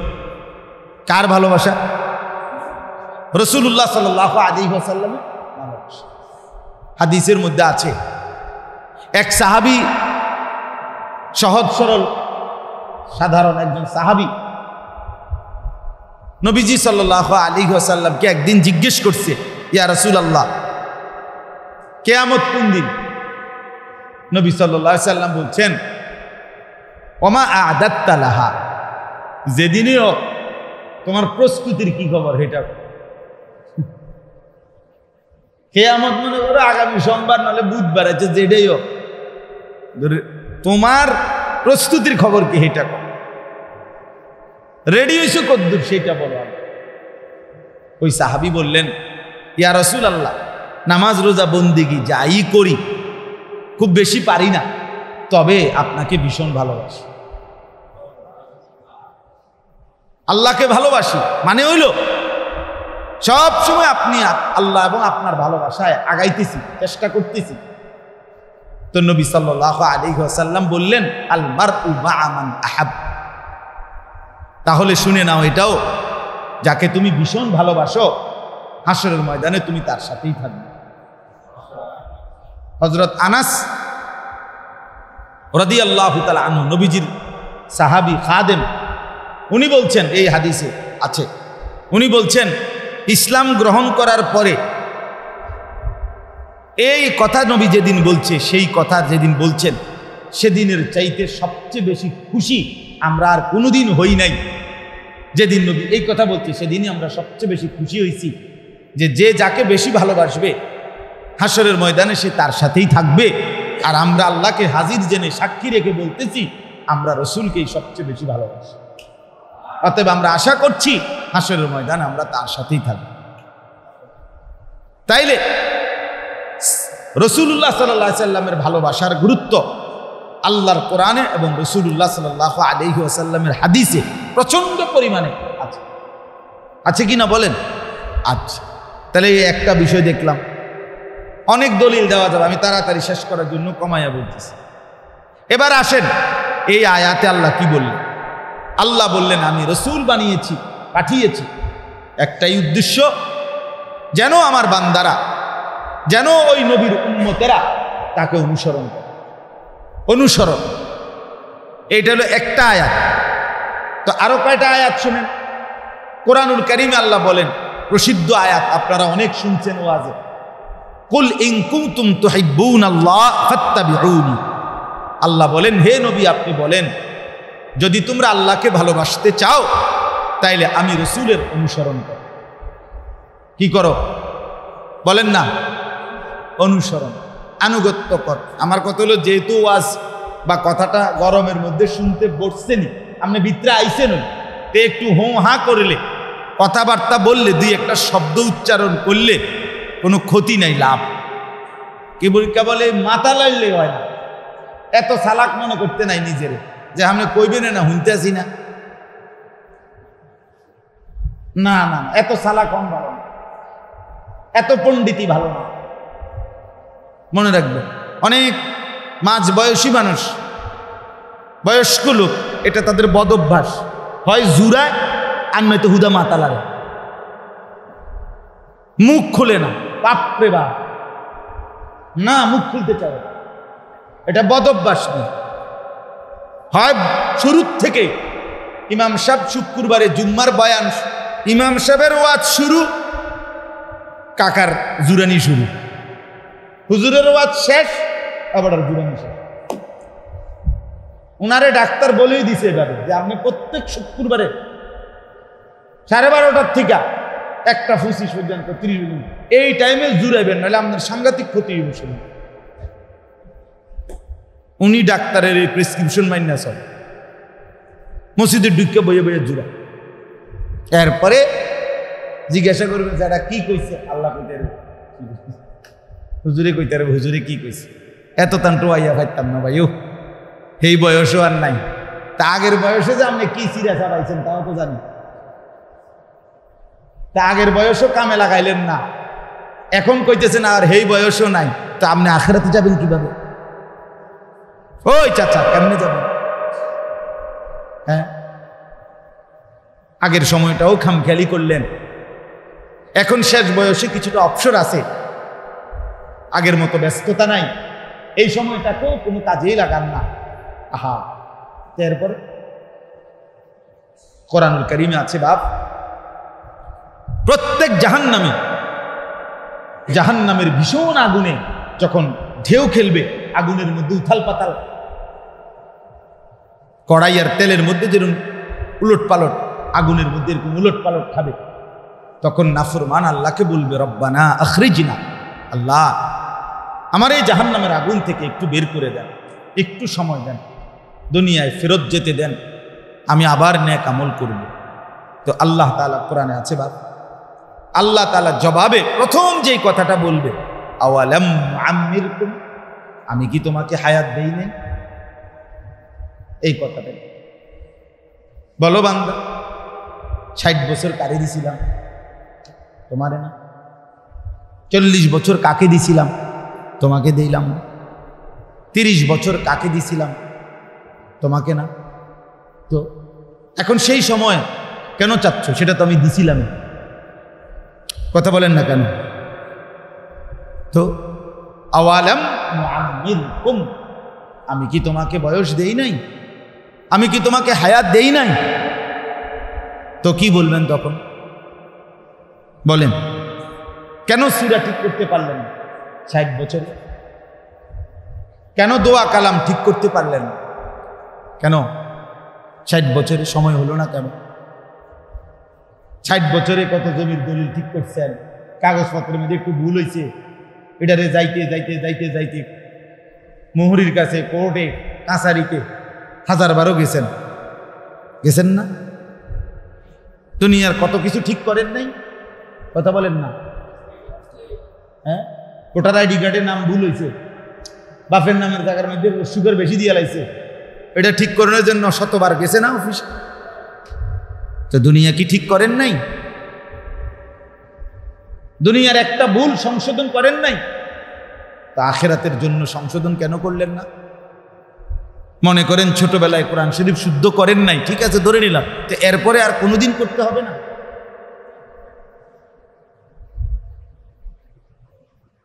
কার ভালোবাসা? রাসূলুল্লাহ সাল্লাল্লাহু আলাইহি ওয়াসাল্লামের ভালোবাসা। হাদিসের মধ্যে আছে এক সাহাবী, সহজ সরল সাধারণ একজন সাহাবী, নবীজি সাল্লাল্লাহু আলাইহি ওয়াসাল্লামকে একদিন জিজ্ঞেস করছে, ইয়া রাসূলুল্লাহ, কিয়ামত কোন দিন? নবী সাল্লাল্লাহু আলাইহি ওয়াসাল্লাম বলছেন ওমা আ'দাত্তা লাহা, যেদিনই হোক তোমার প্রস্তুতির কি খবর? এটা কিয়ামত মনে করো আগামী সোমবার নাহলে বুধবার আছে, যেটাই হোক তোমার প্রস্তুতির খবর কি? এটা রেডি হইছো কদ্দুর সেটা বলো। ওই সাহাবী বললেন, ইয়া রাসূলুল্লাহ, নামাজ রোজা বন্দেগী যাই করি খুব বেশি পারি না, তবে আপনাকে ভীষণ ভালোবাসি। আল্লাহকে ভালোবাসি মানে হইল সব সময় আপনি আল্লাহ এবং আপনার ভালোবাসায় আগাইতেছি, চেষ্টা করতেছি। তো নবী সাল্লাল্লাহু আলাইহি ওয়াসাল্লাম বললেন আল মারউ মা'a মান আহাব, তাহলে শুনে নাও এটাও, যাকে তুমি ভীষণ ভালোবাসো হাসরের ময়দানে তুমি তার সাথেই থাকবে। হযরত আনাস রাদিয়াল্লাহু তাআলা আনহু, নবীজির সাহাবী খাদেম, উনি বলছেন, এই হাদিসে আছে, উনি বলছেন ইসলাম গ্রহণ করার পরে এই কথা নবী যেদিন বলছে, সেই কথা যেদিন বলছেন সেদিনের চাইতে সবচেয়ে বেশি খুশি আমরা আর কোনোদিন হই নাই। যেদিন নবী এই কথা বলছে সেদিনই আমরা সবচেয়ে বেশি খুশি হয়েছি যে যে যাকে বেশি ভালোবাসবে হাসরের ময়দানে সে তার সাথেই থাকবে। আর আমরা আল্লাহকে হাজির জেনে সাক্ষী রেখে বলতেছি আমরা রাসূলকেই সবচেয়ে বেশি ভালোবাসি। অতএব আমরা আশা করছি হাসরের ময়দানে আমরা তার সাথেই থাকব। তাইলে রাসূলুল্লাহ সাল্লাল্লাহু আলাইহি ওয়াসাল্লামের ভালোবাসার গুরুত্ব আল্লাহর কোরআনে এবং রাসূলুল্লাহ সাল্লাল্লাহু আলাইহি ওয়াসাল্লামের হাদিসে প্রচন্ড পরিমাণে আছে, আছে কি না বলেন? আচ্ছা, তাহলে এই একটা বিষয় দেখলাম, অনেক দলিল দেওয়া যাবে, আমি তাড়াতাড়ি শেষ করার জন্য কমাইয়া বলতেছি। এবার আসেন এই আয়াতে আল্লাহ কি বললেন? আল্লাহ বললেন আমি রাসূল বানিয়েছি, পাঠিয়েছি একটাই উদ্দেশ্য, যেন আমার বান্দারা, যেন ওই নবীর উম্মতেরা তাকে অনুসরণ করে। অনুসরণ, এইটা হলো একটা আয়াত। তো আরো কয়টা আয়াত শুনেন কোরআনুল কারীমে আল্লাহ বলেন, প্রসিদ্ধ আয়াত আপনারা অনেক শুনছেন ওয়াজে, কুল ইন কুনতুম তুহিব্বুনাল্লাহ ফাত্তাবিউনি। আল্লাহ বলেন হে নবী আপনি বলেন যদি তোমরা আল্লাহকে ভালোবাসতে চাও তাইলে আমি রাসূলের অনুসরণ করো। কি করো বলেন না? অনুসরণ, আনুগত্য কর। আমার কথা হলো যেহেতু ওয়াজ বা কথাটা গরমের মধ্যে শুনতে বসছেনই, আপনি ভিতরে আইছেন, তে একটু হোঁ হাঁ করলে, কথাবার্তা বললে, দুই একটা শব্দ উচ্চারণ করলে কোনো ক্ষতি নাই, লাভ। কেবলে মাথা লাইলে হয় না, এত চালাক মনে করতে নাই নিজের যে আমি কইবেন না শুনতে আসি না, না না, এত চালাক কম ভালো না, এত পণ্ডিতই ভালো না। মনে রাখবে, অনেক মাঝ বয়সী মানুষ, বয়স্ক লোক, এটা তাদের বদ অভ্যাস, হয় জুরায় আর নয়তো হুদা মাথা লাগে, মুখ খুলে না, বাপরে বাপ, না মুখ খুলতে চায়, এটা বদ অভ্যাস নেই। হয় শুরুর থেকে ইমাম সাহেব শুক্রবারে জুম্মার বয়ান, ইমাম সাহেবের ওয়াজ শুরু, কাকার জুরানি শুরু, হুজুরের ওয়াজ শেষ, আবার জুরানি শেষ। উনারে ডাক্তার বলেই দিছে এভাবে যে আপনি প্রত্যেক শুক্রবারে 12:30 থেকে 1:25 পর্যন্ত 30 মিনিট এই টাইমে জুড়াইবেন, নাহলে আপনার সাংঘাতিক ক্ষতি হইবে। উনি ডাক্তারের এই প্রেসক্রিপশন মাইনা সব মসজিদের ঢুকে বইয়ে বইয়ে জুড়া, এরপরে জিজ্ঞাসা করবেন যারা কি কইছে, আল্লাহ কইতে হুজুরে কইতে হুজুরে কি কইছে, এত তান্টু আইয়া ভাইতাম না ভাই, ও এই বয়সও আর নাই, তা আগের বয়সে যে আপনি কি চিরা চালাইছেন তাও তো জানি, তা আগের বয়সও কামে লাগাইলেন না, এখন কইতেছেন আর এই বয়সও নাই, তা আপনি আখিরাতে যাবেন কিভাবে? ওই চাচা কেমনে যাবেন? হ্যাঁ, আগের সময়টাও খামখেয়ালি করলেন, এখন শেষ বয়সে কিছুটা অবসর আছে, আগের মতো ব্যস্ততা নাই, এই সময়টাকেও কোনো কাজেই লাগান না। আহা, এরপরে কোরআনুল কারীমে আছে বাপ, প্রত্যেক জাহান্নামের ভীষণ আগুনে যখন ঢেউ খেলবে, আগুনের মধ্যে উথাল পাতাল, কড়াই আর তেলের মধ্যে যেরকম উলট পালট, আগুনের মধ্যে এরকম উলট পালট খাবে, তখন নাফরমান আল্লাহকে বলবে রব্বানা আখরিজনা, আল্লাহ আমার এই জাহান্নামের আগুন থেকে একটু বের করে দেন, একটু সময় দেন, দুনিয়ায় ফেরত যেতে দেন, আমি আবার নেক আমল করব। তো আল্লাহ তাআলা কোরআনে আছে বাপ, আল্লাহ তাআলা জবাবে প্রথম যেই কথাটা বলবে, আওয়ালাম নুআম্মিরকুম, আমি কি তোমাকে হায়াত দেই নাই? এই কথাটা বলো বান্দা, 60 বছর কারে দিছিলাম? তোমারে না। 40 বছর কাকে দিছিলাম? তোমাকে দিলাম না। 30 বছর কাকে দিছিলাম? তোমাকে না। তো এখন সেই সময় কেন চাচ্ছ? সেটা তো আমি দিছিলাম, কথা বলেন না কেন? তো আওয়ালাম নুআম্মিরকুম, আমি কি তোমাকে বয়স দেই নাই? আমি কি তোমাকে হায়াত দেই নাই? তো কি বলবেন তখন? বলেন, কেন সূরা ঠিক করতে পারলেন না 60 বছরে? কেন দোয়া কালাম ঠিক করতে পারলেন না? কেন 60 বছরে সময় হলো না কেন? 60 বছরে কত জমির দলিল ঠিক করছেন, কাগজপত্রের মধ্যে একটু ভুল হয়েছে, এটারে যাইতে যাইতে যাইতে যাইতে মুহুরির কাছে, কোর্টে, কাছারিতে 1000বারও গেছেন না? দুনিয়ার কত কিছু ঠিক করেন নাই, কথা বলেন না? হ্যাঁ, ভোটার আইডি কার্ডের নাম ভুল হয়েছে, বাপের নামের জায়গার মধ্যে সুগার বেশি দিয়ে লাইছে, এটা ঠিক করানোর জন্য 100বার গেছে না অফিস? তো দুনিয়া কি ঠিক করেন নাই? দুনিয়ার একটা ভুল সংশোধন করেন নাই, তা আখিরাতের জন্য সংশোধন কেন করলেন না? মনে করেন ছোটবেলায় কোরআন শরীফ শুদ্ধ করেন নাই, ঠিক আছে ধরে নিলাম, তো এরপরে আর কোনোদিন করতে হবে না?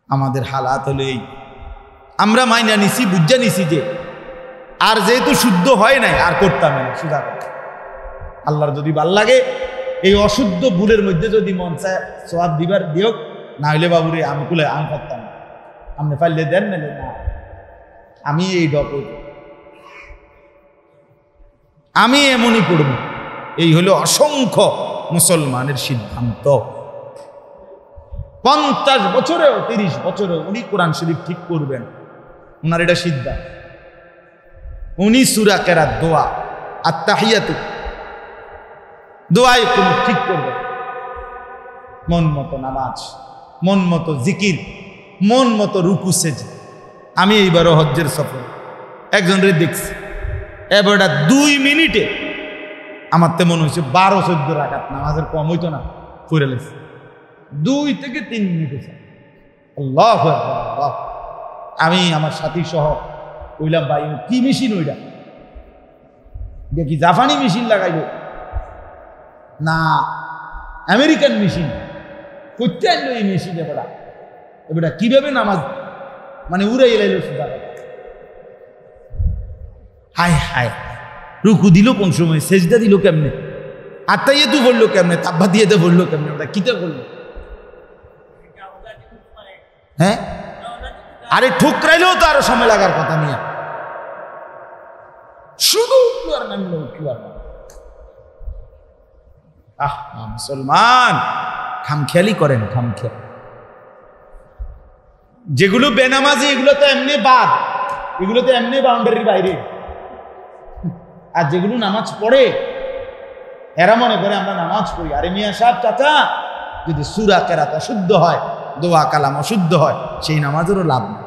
আমাদের হালাত হলো এই, আমরা মাইনা নিছি, বুঝা নিছি যে আর যেহেতু শুদ্ধ হয় নাই আর করতাম না, সুজা কথা। আল্লাহর যদি ভাল লাগে এই অশুদ্ধ ভুলের মধ্যে যদি মন চায় সওয়াব দিবার দিও, না হইলে বাবুরে আমি কুলে আমি করতাম, আপনি পারলে দেন না, আমি এই ডকে আমি এমনই পড়ব। এই হলো অসংখ্য মুসলমানের সিদ্ধান্ত। 50 বছরেও 30 বছরেও উনি কোরআন শরীফ ঠিক করবেন, ওনার এটা সিদ্ধান্ত। উনি সূরা কেরাত, দোয়া, আত্তাহিয়াতু, দোয়াই তুমি ঠিক করবে, মন মতো নামাজ, মন মতো জিকির, মন মতো রুকু সেজদা। আমি এইবারও হজ্জের সফর একজনের দেখছি, এবারটা 2 মিনিটে আমার তেমন হয়েছে 12-14 রাকাত নামাজের কম হইতো না, পড়ে লেছে 2 থেকে 3 মিনিট হয়েছে। আল্লাহু আকবার। আমি আমার সাথী সহ কইলাম, ভাই কি মেশিন ওইটা? দেখি জাপানি মেশিন লাগাইলো না আমেরিকান মেশিন, করতে আনলো এই মেশিন। এবার কিভাবে নামাজ মানে উড়াই এলাইল সুদা। হায় হায়, রুকু দিল কোন সময়, সেজদা দিল কেমনে, আত্মাইয়ে তো বললো কেমনে, তাব্বা দিয়ে তো বললো কেমনে, ওটা কিতে বললো? হ্যাঁ, আরে ঠুকরাইলেও তো আরো সময় লাগার কথা নিয়ে, শুধু উঠলো আর নামলো, উঠলো আর নামলো। মুসলমান খামখেয়ালি করেন, খামখেয়াল। যেগুলো বেনামাজি এগুলো তো এমনি বাদ, এগুলো তো এমনি বাউন্ডারির বাইরে। আর যেগুলো নামাজ পড়ে এরা মনে করে আমরা নামাজ পড়ি। আরে মিয়া সাহেব, চাচা, যদি সূরা কেরাত অশুদ্ধ হয়, দোয়া কালাম অশুদ্ধ হয়, সেই নামাজেরও লাভ নেই।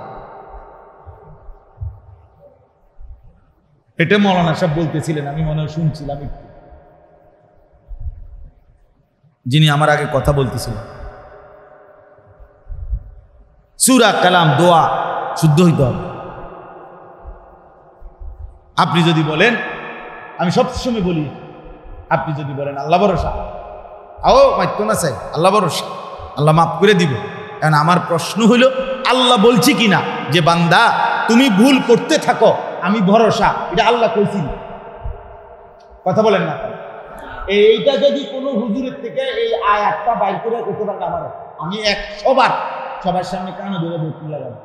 এটা মৌলানা সাহেব বলতেছিলেন, আমি মনে হয় শুনছিলাম একটু, যিনি আমার আগে কথা বলতেছিলেন। সূরা কালাম দোয়া শুদ্ধ হইতে হবে। আপনি যদি বলেন, আমি সবসময় বলি, আপনি যদি বলেন আল্লাহ ভরসা, মাইতো না চাই, আল্লাহ ভরসা, আল্লাহ মাফ করে দিব। কারণ আমার প্রশ্ন হইল, আল্লাহ বলছি কিনা যে বান্দা তুমি ভুল করতে থাকো, আমি ভরসা, এটা আল্লাহ কইছি? কথা বলেন না। এইটা যদি কোনো হুজুরের থেকে এই আয়াতটা বাইর করে করতে পারে, আমার আমি সবার সামনে কানে ধরে ভর্তি লাগাবো।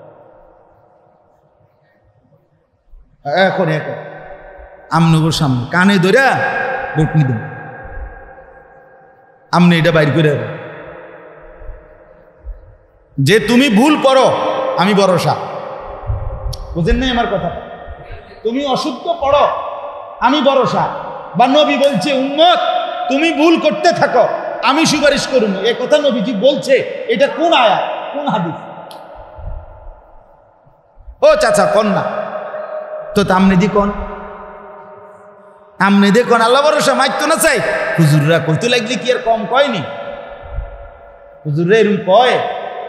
এখন আমনগর সামনে কানে ধরে বটনি দেব, আমনে এটা বাইর করে যে তুমি ভুল করো, আমি ভরসা। বুঝেন নাই আমার কথা? তুমি অশুদ্ধ পড়ো, আমি ভরসা। বা নবী বলছে, উম্মত তুমি ভুল করতে থাকো, আমি সুপারিশ করুন। এ কথা নবীজি বলছে, এটা কোন আয়াত, কোন হাদিস? ও চাচা কন না তো, আমনে দি কন, আমনে দে কন, আল্লাহ ভরসা মাইতো না চাই। হুজুররা কইতে লাগলে কি আর কম কয়নি? হুজুররা এরকম কয়,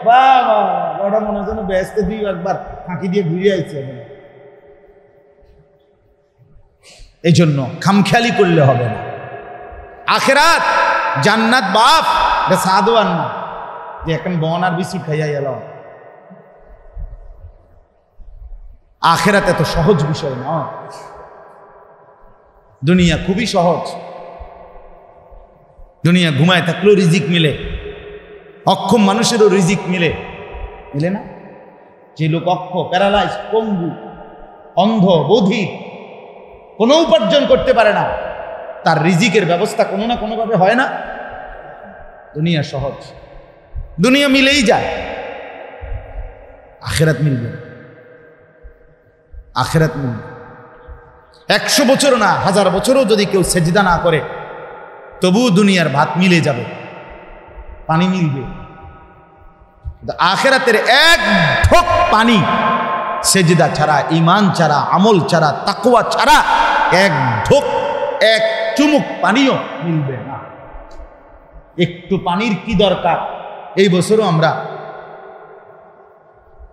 বাবা ওটা মনে হয় যেন ব্যস্ত 2 একবার ফাঁকি দিয়ে ঘুরে আইছে। এই জন্য খামখেয়ালি করলে হবে না। আখেরাত জান্নাত বাপ সাধু আর না যে এখন বন আর বিস্কুট খাইয়া এলাম। আখেরাত এত সহজ বিষয় নয়, দুনিয়া খুবই সহজ। দুনিয়া ঘুমায় থাকলেও রিজিক মিলে, অক্ষম মানুষেরও রিজিক মিলে না? যে লোক অক্ষ, প্যারালাইজ, পঙ্গু, অন্ধ, বধির, কোনো উপার্জন করতে পারে না, তার রিজিকের ব্যবস্থা কোনো না কোনোভাবে হয় না। দুনিয়া সহজ, দুনিয়া মিলেই যায়, আখেরাত মিলবে, আখেরাত মিলবে। 100 বছর না 1000 বছরও যদি কেউ সেজদা না করে, তবু দুনিয়ার ভাত মিলে যাবে, পানি মিলবে। আখেরাতের এক ঢোক পানি সেজদা ছাড়া, ঈমান ছাড়া, আমল ছাড়া, তাকওয়া ছাড়া এক ঢোক, এক চুমুক পানিও মিলবে না। একটু পানির কি দরকার? এই বছরও আমরা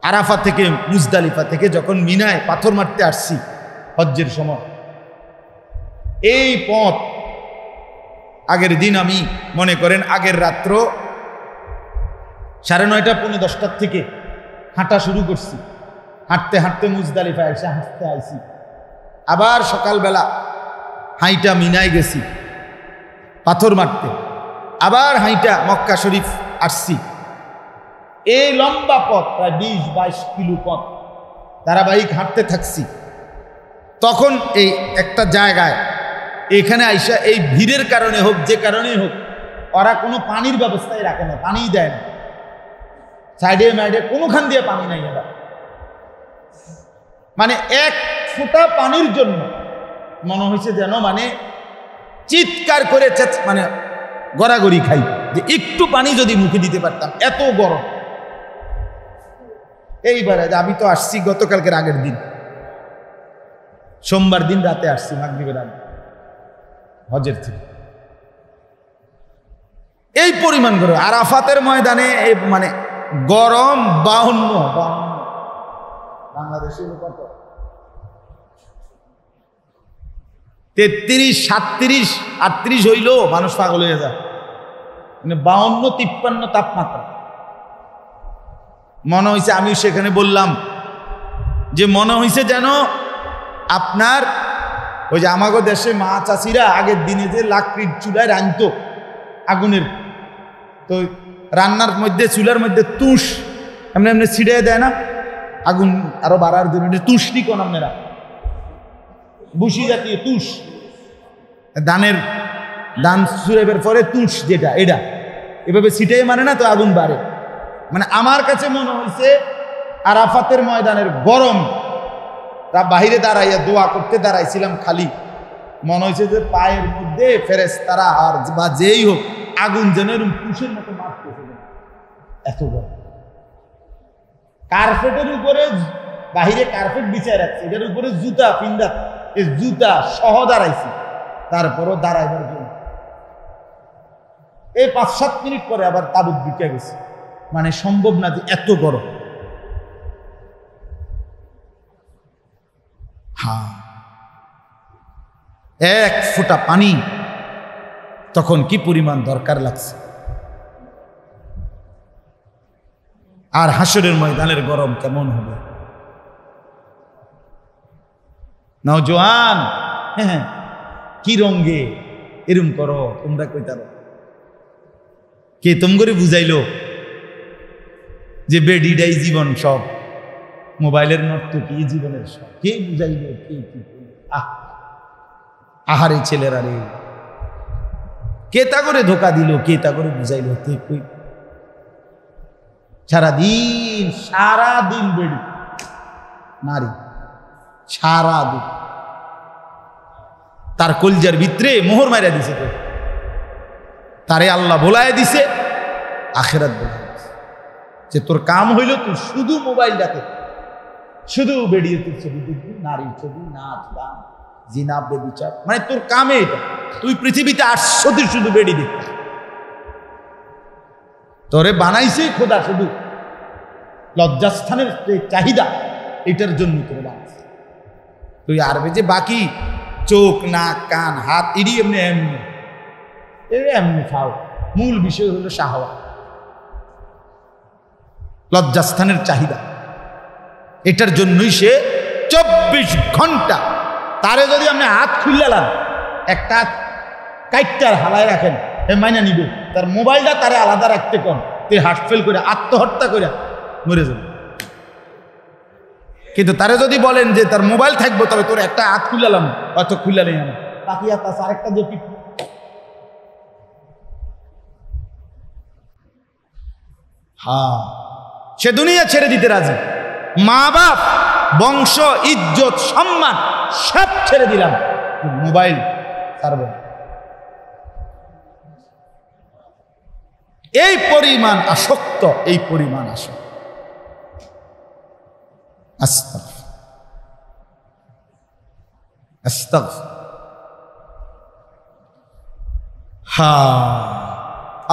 আরাফা থেকে, মুজদালিফা থেকে যখন মিনায় পাথর মারতে আসছি হজ্জের সময়, এই পথ আগের দিন আমি মনে করেন আগের রাত্র 9:30 পৌনে 10টার থেকে হাঁটা শুরু করছি। হাঁটতে হাঁটতে মুজদালিফা এসে হাঁটতে আইছি, আবার সকালবেলা হাইটা মিনায় গেছি পাথর মারতে, আবার হাইটা মক্কা শরীফ আসছি। এই লম্বা পথ, প্রায় 20-22 কিলো পথ ধারাবাহিক হাঁটতে থাকছি। তখন এই একটা জায়গায় এখানে আইসা এই ভিড়ের কারণে হোক, যে কারণেই হোক, ওরা কোনো পানির ব্যবস্থাই রাখে না, পানিই দেয় না। সাইডে মাইডে কোনোখান দিয়ে পানি নাই। এবার মানে এক ফোঁটা পানির জন্য মনে হয়েছে যেন মানে চিৎকার করে মানে গড়াগড়ি খাই যে একটু পানি যদি মুখে দিতে পারতাম, এত গরম। এইবারে আমি তো আসছি গতকালকের আগের দিন, সোমবার দিন রাতে আসছি, মাগরিবের আগে, হজের থেকে। এই পরিমাণ গরম আরাফাতের ময়দানে, মানে গরম 52 বাংলাদেশে কত 33, 37, 38 হইল মানুষ পাগল হয়ে যায়। মানে 52, 53 তাপমাত্রা। মনে হয়েছে, আমি সেখানে বললাম যে মনে হয়েছে যেন আপনার ওই যে আমাগো দেশে মা চাষিরা আগের দিনে যে লাকড়ির চুলায় রাঁধত আগুনের, তো রান্নার মধ্যে চুলার মধ্যে তুষ এমনি এমনি ছিড়ে দেয় না আগুন আরো বাড়ার জন্য, তুষটি কোন আপনারা বুসি জাতীয় তুষ, ধান চুরেবের পরে তুষ যেটা, এটা এভাবে ছিটাই মানে না তো আগুন বাড়ে। মানে আমার কাছে মনে হয়েছে আরাফাতের ময়দানের গরম, তা বাহিরে দাঁড়াইয়া দোয়া করতে দাঁড়াইছিলাম, খালি মনে হয়েছে যে পায়ের মধ্যে ফেরেশতারা আর বা যেই হোক আগুন যেন এরকম তুষের মতো মারতেছে, এত গরম। কার্পেটের উপরে বাহিরে কার্পেট বিছায় রাখছে, এটার উপরে জুতা পিন্দা, এই জুতা সহ দাঁড়াইছি, তারপরও দাঁড়াইবার জন্য। এই 5-7 মিনিট পরে আবার তাবুত ঢুকে গেছে। মানে সম্ভব না যে এত গরম। হ্যাঁ, এক ফোঁটা পানি তখন কি পরিমাণ দরকার লাগছে। আর হাসরের ময়দানের গরম কেমন হবে। নওজোয়ান, হ্যাঁ, কি রঙ্গে এরম করো তোমরা, কইতার কে তোমরে বুঝাইলো যে বেডিটাই জীবন সব, মোবাইলের নর্তকী জীবনের সব, কে বুঝাইলো, কে কি? আহারে ছেলেরা রে, কে তা করে ধোকা দিল, কে তা করে বুঝাইলো? সারাদিন বেডি নারী, সারাদিন তার কলজার ভিতরে মোহর মারিয়া দিছে, তো তারে আল্লাহ বলায় দিছে, আখিরাত বলায় দিছে যে তোর কাম হইল তুই শুধু মোবাইল ডাকে, শুধু বেরিয়ে তোর ছবি দেখবি, নারীর ছবি, নাচ গান, জিনা বেবিচার, মানে তোর কামে এটা। তুই পৃথিবীতে আসছো তুই শুধু বেড়ি দেখবি, তোরে বানাইছে খোদা শুধু লজ্জাস্থানের চাহিদা, এটার জন্য তোরে বানাইছে। তুই আরবে যে বাকি চোখ, নাক, কান, হাত, এরই এমনি এমনি এমনি খাও, মূল বিষয় হলো শাহওয়া, লজ্জাস্থানের চাহিদা। এটার জন্যই সে 24 ঘন্টা, তারে যদি আপনি হাত খুললাম, একটা কাইটার হালায় রাখেন, এ মাইনা নিবে, তার মোবাইলটা তারে আলাদা রাখতে কন, তুই হার্ট ফেল করে আত্মহত্যা করে মরে যাবে। কিন্তু তারে যদি বলেন যে তার মোবাইল থাকবো, তবে তোর একটা হাত খুললাম, হয়তো খুললা নেই, আমি বাকি হাত আছে আরেকটা দিয়ে পিঠ। হ্যাঁ, সে দুনিয়া ছেড়ে দিতে রাজি, মা বাপ, বংশ, ইজ্জত, সম্মান সব ছেড়ে দিলাম, মোবাইল ছাড়ব। এই পরিমাণ আসক্ত, এই পরিমাণ আসক্ত।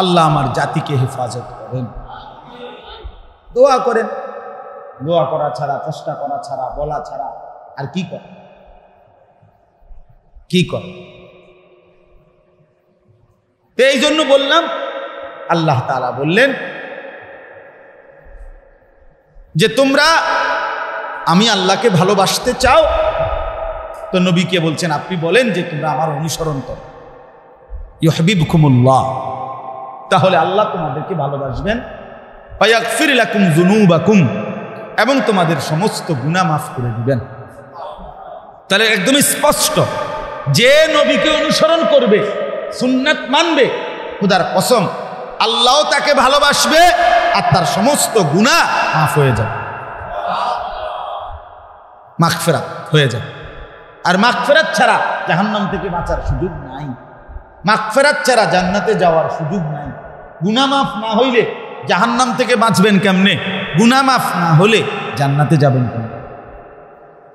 আল্লাহ আমার জাতিকে হেফাজত করেন। দোয়া করেন, দোয়া করা ছাড়া, চেষ্টা করা ছাড়া, বলা ছাড়া আর কি কর, কি কর। এই জন্য বললাম, আল্লাহ তাআলা বললেন যে তোমরা আমি আল্লাহকে ভালোবাসতে চাও, তো নবীকে বলছেন আপনি বলেন যে তোমরা আমার অনুসরণ করো, ইউহিব্বুকুমুল্লাহ, তাহলে আল্লাহ তোমাদেরকে ভালোবাসবেন, ওয়ায়াগফির লাকুম যুনুবাকুম, এবং তোমাদের সমস্ত গুনাহ মাফ করে দিবেন। তাহলে একদম স্পষ্ট, যে নবীকে অনুসরণ করবে, সুন্নাত মানবে, খোদার কসম আল্লাহ তাকে ভালোবাসবে আর তার সমস্ত গুনাহ মাফ হয়ে যাবে, মাগফিরাত হয়ে যাবে। আর মাগফিরাত ছাড়া জাহান্নাম থেকে বাঁচার সুযোগ নাই। মাগফিরাত ছাড়া জান্নাতে যাওয়ার সুযোগ নাই। গুনাহ মাফ না হইলে জাহান্নাম থেকে বাঁচবেন কেমনে? গুনাহ মাফ না হলে জান্নাতে যাবেন কেমনে?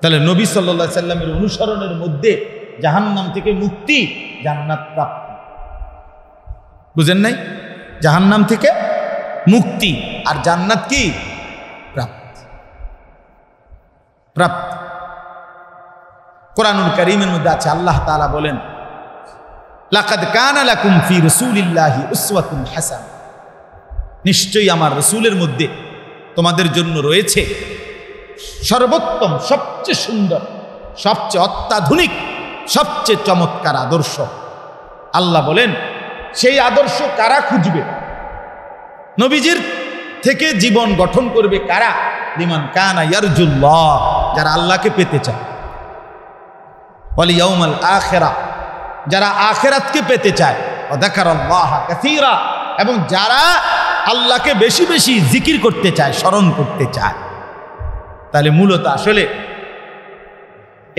তাহলে নবী সাল্লাল্লাহু আলাইহি সাল্লামের অনুসরণের মধ্যে জাহান্নাম থেকে মুক্তি, জান্নাত প্রাপ্তি। বুঝেন নাই? জাহান্নাম থেকে মুক্তি আর জান্নাত কি? প্রাপ্তি। প্রাপ্তি কোরআনুল কারীমের মধ্যে আছে, আল্লাহ তাআলা বলেন, লাকাদ কানা লাকুম ফি রাসূলিল্লাহি উসওয়াতুন হাসানাহ, নিশ্চয়ই আমার রাসূলের মধ্যে তোমাদের জন্য রয়েছে সর্বোত্তম, সবচেয়ে সুন্দর, সবচেয়ে অত্যাধুনিক, সবচেয়ে চমৎকার আদর্শ। আল্লাহ বলেন, সেই আদর্শ কারা খুঁজবে? নবীজির থেকে জীবন গঠন করবে কারা? লিমান কানা ইয়ারজুল্লাহ, যারা আল্লাহকে পেতে চায়, ওয়াল ইয়াউমাল আখিরা, যারা আখিরাতকে পেতে চায়, ওয়া যাকারাল্লাহ কাসীরা, এবং যারা আল্লাহকে বেশি বেশি জিকির করতে চায়, স্মরণ করতে চায়। তাহলে মূলত আসলে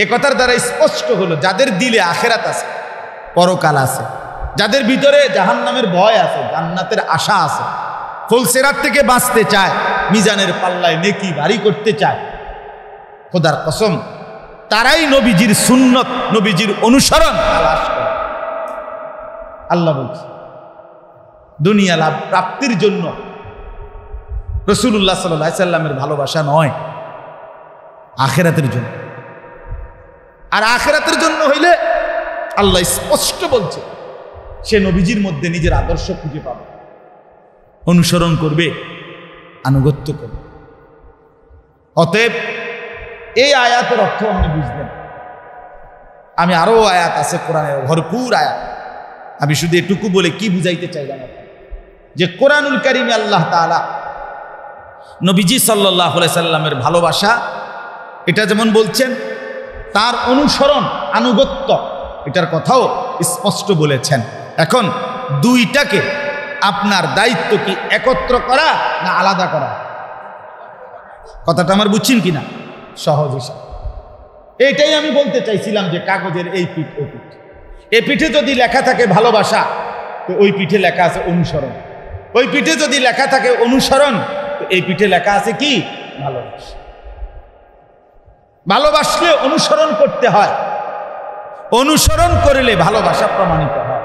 এ কথার দ্বারা স্পষ্ট হলো, যাদের দিলে আখিরাত আছে, পরকাল আছে, যাদের ভিতরে জাহান্নামের ভয় আছে, জান্নাতের আশা আছে, ফুলসিরাত থেকে বাঁচতে চায়, মিজানের পাল্লায় নেকি ভারী করতে চায়, খোদার কসম তারাই নবীজির সুন্নত, নবীজির অনুসরণ তালাশ করে। আল্লাহ বলছে, দুনিয়া লাভ প্রাপ্তির জন্য রাসূলুল্লাহ সাল্লাল্লাহু আলাইহি সাল্লামের ভালোবাসা নয়, আখিরাতের জন্য। আর আখিরাতের জন্য হইলে আল্লাহ স্পষ্ট বলছে, সে নবীজির মধ্যে নিজের আদর্শ খুঁজে পাবে, অনুসরণ করবে, আনুগত্য করবে। অতএব এই আয়াতের অর্থ আপনি বুঝবেন। আমি আরো আয়াত আছে কোরআনের, ভরপুর আয়াত, আমি শুধু এটুকু বলে কি বুঝাইতে চাইলাম, যে কোরআনুল কারীমে আল্লাহ তাআলা নবীজি সাল্লাল্লাহু আলাইহি সাল্লামের ভালোবাসা এটা যেমন বলছেন, তার অনুসরণ, আনুগত্য, এটার কথাও স্পষ্ট বলেছেন। এখন দুইটাকে আপনার দায়িত্ব কি একত্র করা না আলাদা করা? কথাটা আমার বুঝছেন কিনা? সহজ হিসাব এইটাই আমি বলতে চাইছিলাম, যে কাগজের এই পিঠ ওই পিঠ, এই পিঠে যদি লেখা থাকে ভালোবাসা, তো ওই পিঠে লেখা আছে অনুসরণ। ওই পিঠে যদি লেখা থাকে অনুসরণ, তো এই পিঠে লেখা আছে কি? ভালোবাসা। ভালোবাসলে অনুসরণ করতে হয়, অনুসরণ করলে ভালোবাসা প্রমাণিত হয়।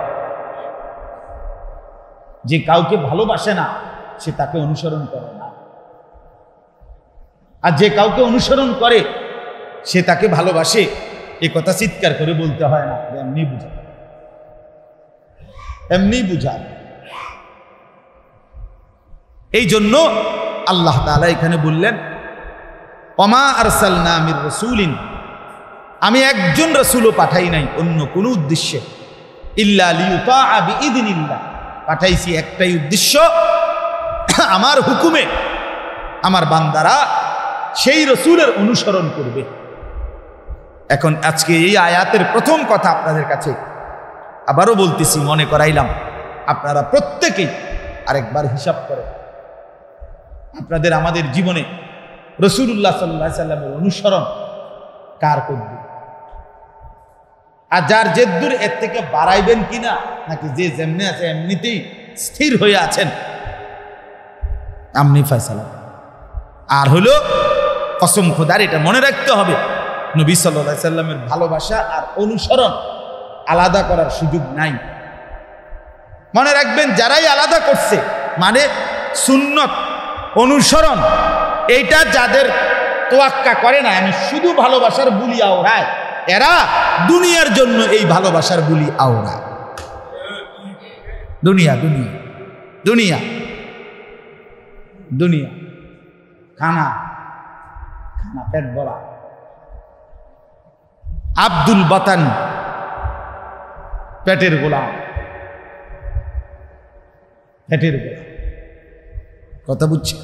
যে কাউকে ভালোবাসে না, সে তাকে অনুসরণ করে না, আর যে কাউকে অনুসরণ করে, সে তাকে ভালোবাসে, এ কথা চিৎকার করে বলতে হয় না, এমনি বুঝা, এমনি বুঝা। এই জন্য আল্লাহ তাআলা এখানে বললেন, ওমা আরসালনা মির রাসূলিন, আমি একজন রাসূলও পাঠাই নাই অন্য কোনো উদ্দেশ্যে, ইল্লা লিয়ুতাআ বিইذনিল্লাহ, পাঠাইছি একটাই উদ্দেশ্য, আমার হুকুমে আমার বান্দারা সেই রাসূলের অনুসরণ করবে। এখন আজকে এই আয়াতের প্রথম কথা আপনাদের কাছে আবারও বলতেছি, মনে করাইলাম, আপনারা প্রত্যেকেই আরেকবার হিসাব করেন, আপনাদের আমাদের জীবনে রাসূলুল্লাহ সাল্লাল্লাহু আলাইহি সাল্লামের অনুসরণ কার করবে, আর যার জেদ্দুর এর থেকে বাড়াইবেন কিনা, নাকি যে যেমনি আছে এমনিতেই স্থির হয়ে আছেন, আমনি ফয়সালা। আর হলো কসম খোদার, এটা মনে রাখতে হবে, নবী সাল্লাল্লাহু আলাইহি সাল্লামের ভালোবাসা আর অনুসরণ আলাদা করার সুযোগ নাই। মনে রাখবেন, যারাই আলাদা করছে, মানে সুন্নত, অনুসরণ, এইটা যাদের তোয়াক্কা করে না, আমি শুধু ভালোবাসার বুলি আওড়ায়, এরা দুনিয়ার জন্য এই ভালোবাসার বুলি আওড়ায়। দুনিয়া দুনিয়া দুনিয়া দুনিয়া, খানা খানা, পেট ভরা। আব্দুল বাতান পেটের গোলাম, পেটের গোলাম, কথা বুঝছে?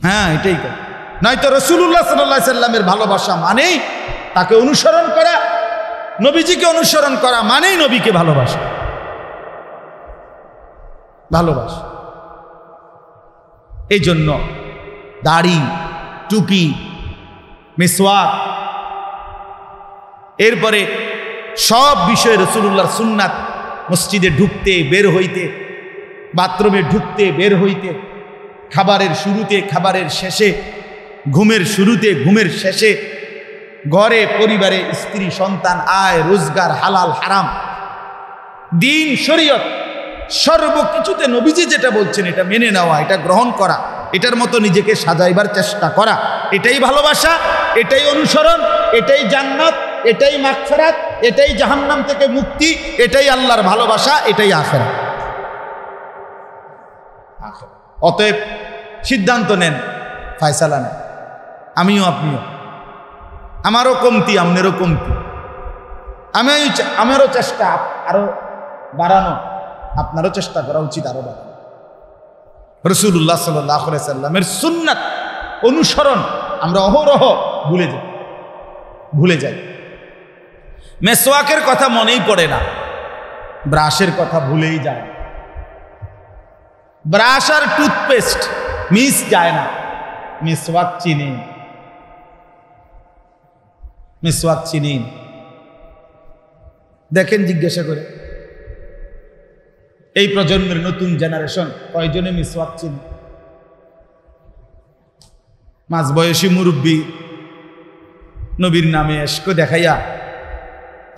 হ্যাঁ, এটাই কথা। নয়তো রাসূলুল্লাহ সাল্লাল্লাহু আলাইহি সাল্লামের ভালোবাসা মানেই তাকে অনুসরণ করা, নবীজিকে অনুসরণ করা মানেই নবীকে ভালোবাসা। ভালোবাসা এই জন্য দাড়ি, টুপি, মিসওয়াক, এরপরে সব বিষয়ে রাসূলুল্লাহর সুন্নাত, মসজিদে ঢুকতে বের হইতে, বাথরুমে ঢুকতে বের হইতে, খাবারের শুরুতে খাবারের শেষে, ঘুমের শুরুতে ঘুমের শেষে, ঘরে পরিবারে স্ত্রী সন্তান, আয় রোজগার, হালাল হারাম, দিন শরীয়ত, সর্বকিছুতে নবীজি যেটা বলছেন এটা মেনে নেওয়া, এটা গ্রহণ করা, এটার মতো নিজেকে সাজাইবার চেষ্টা করা, এটাই ভালোবাসা, এটাই অনুসরণ, এটাই জান্নাত, এটাই মাগফিরাত, এটাই জাহান্নাম থেকে মুক্তি, এটাই আল্লাহর ভালোবাসা, এটাই আখিরাত। অতএব সিদ্ধান্ত নেন, ফয়সালা নেন। আমিও আপনিও, আমারও কমতি আপনারও কমতি, আমারও চেষ্টা আরো বাড়ানো, আপনারও চেষ্টা করা উচিত আরো বাড়ানো। রাসূলুল্লাহ সাল্লাল্লাহু আলাইহি সাল্লামের সুন্নাত অনুসরণ আমরা অহরহ ভুলে যাই। মেসওয়াকের কথা মনেই পড়ে না, ব্রাশের কথা ভুলেই যায়। ব্রাশ আর টুথপেস্ট মিস যায় না, মেসওয়াক চিনি, মেসওয়াক চিনি। দেখেন জিজ্ঞাসা করে এই প্রজন্মের নতুন জেনারেশন কয়জনে মিসওয়াক চিনি? মাঝবয়সী মুরব্বী নবীর নামে এসকে দেখাইয়া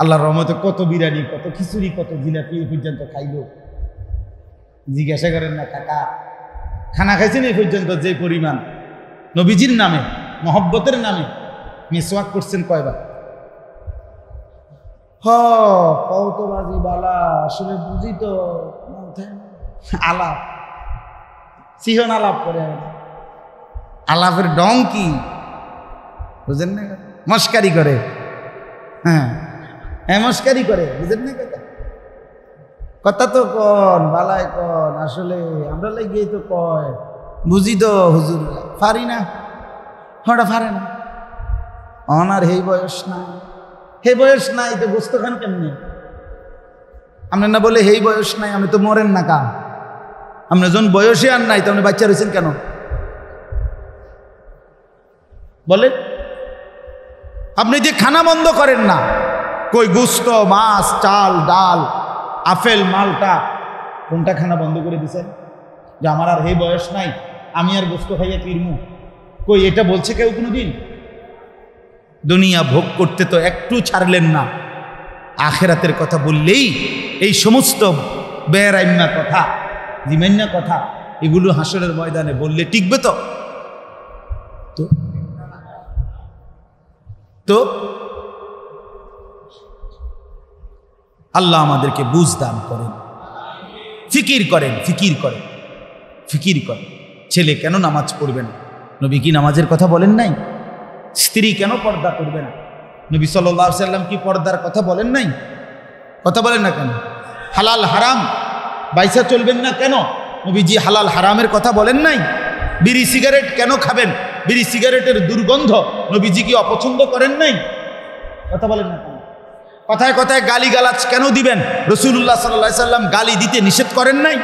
আল্লাহর রহমতে কত বিরিয়ানি, কত খিচুড়ি, কত জিলাপি পর্যন্ত খাইল। জিজ্ঞাসা করেন না কাকা খানা খাইছেন এই পর্যন্ত যে পরিমাণ? নবীজির নামে, মহব্বতের নামে মিসওয়াক করছেন কয়বার? কৌতবাজি বালা, আসলে বুঝি তো আলাপ, সিহন আলাপ করে, আলাপের ডং কি বুঝেন না? মস্কারি করে, হ্যাঁ মস্কারি করে, বুঝেন না? কথা তো কন বালায় কন, আসলে আমরা লাগিয়ে তো কয় বুঝি তো হুজুর, পারি না, ওটা পারে না, অনার হেই বয়স না, হে বয়স নাই তো গোস্ত খান কেমনি? আপনার না বলে হেই বয়স নাই, আমি তো মরেন না কা? আপনার যখন বয়সে আর নাই তখন বাচ্চা রয়েছেন কেন বলে? আপনি যে খানা বন্ধ করেন না, কই গোস্ত, মাছ, চাল, ডাল, আপেল, মালটা, কোনটা খানা বন্ধ করে দিছেন? যে আমার আর হে বয়স নাই, আমি আর গোস্ত খাইয়া কিরমু, কই এটা বলছে কেউ কোনোদিন? দুনিয়া ভোগ করতে তো একটু ছাড়লেন না, আখেরাতের কথা বললেই এই সমস্ত বেরাইম্না কথা, জিমাইন্না কথা, এগুলো হাসরের ময়দানে বললে টিকবে তো? তো আল্লাহ আমাদেরকে বুঝ দান করেন, ফিকির করেন, ফিকির করেন, ফিকির করেন। ছেলে কেন নামাজ পড়বে না? নবী কি নামাজের কথা বলেন নাই? স্ত্রী কেন পর্দা করবে না? নবী সাল্লাল্লাহু আলাইহি সাল্লাম কি পর্দার কথা বলেন নাই? কথা বলেন না কেন? হালাল হারাম বাইসা চলবেন না কেন? নবীজি হালাল হারামের কথা বলেন নাই? বিড়ি সিগারেট কেন খাবেন? বিড়ি সিগারেটের দুর্গন্ধ নবীজি কি অপছন্দ করেন নাই? কথা বলেন না কেন? কথায় কথায় গালিগালাজ কেন দিবেন? রাসূলুল্লাহ সাল্লাল্লাহু আলাইহি সাল্লাম গালি দিতে নিষেধ করেন নাই?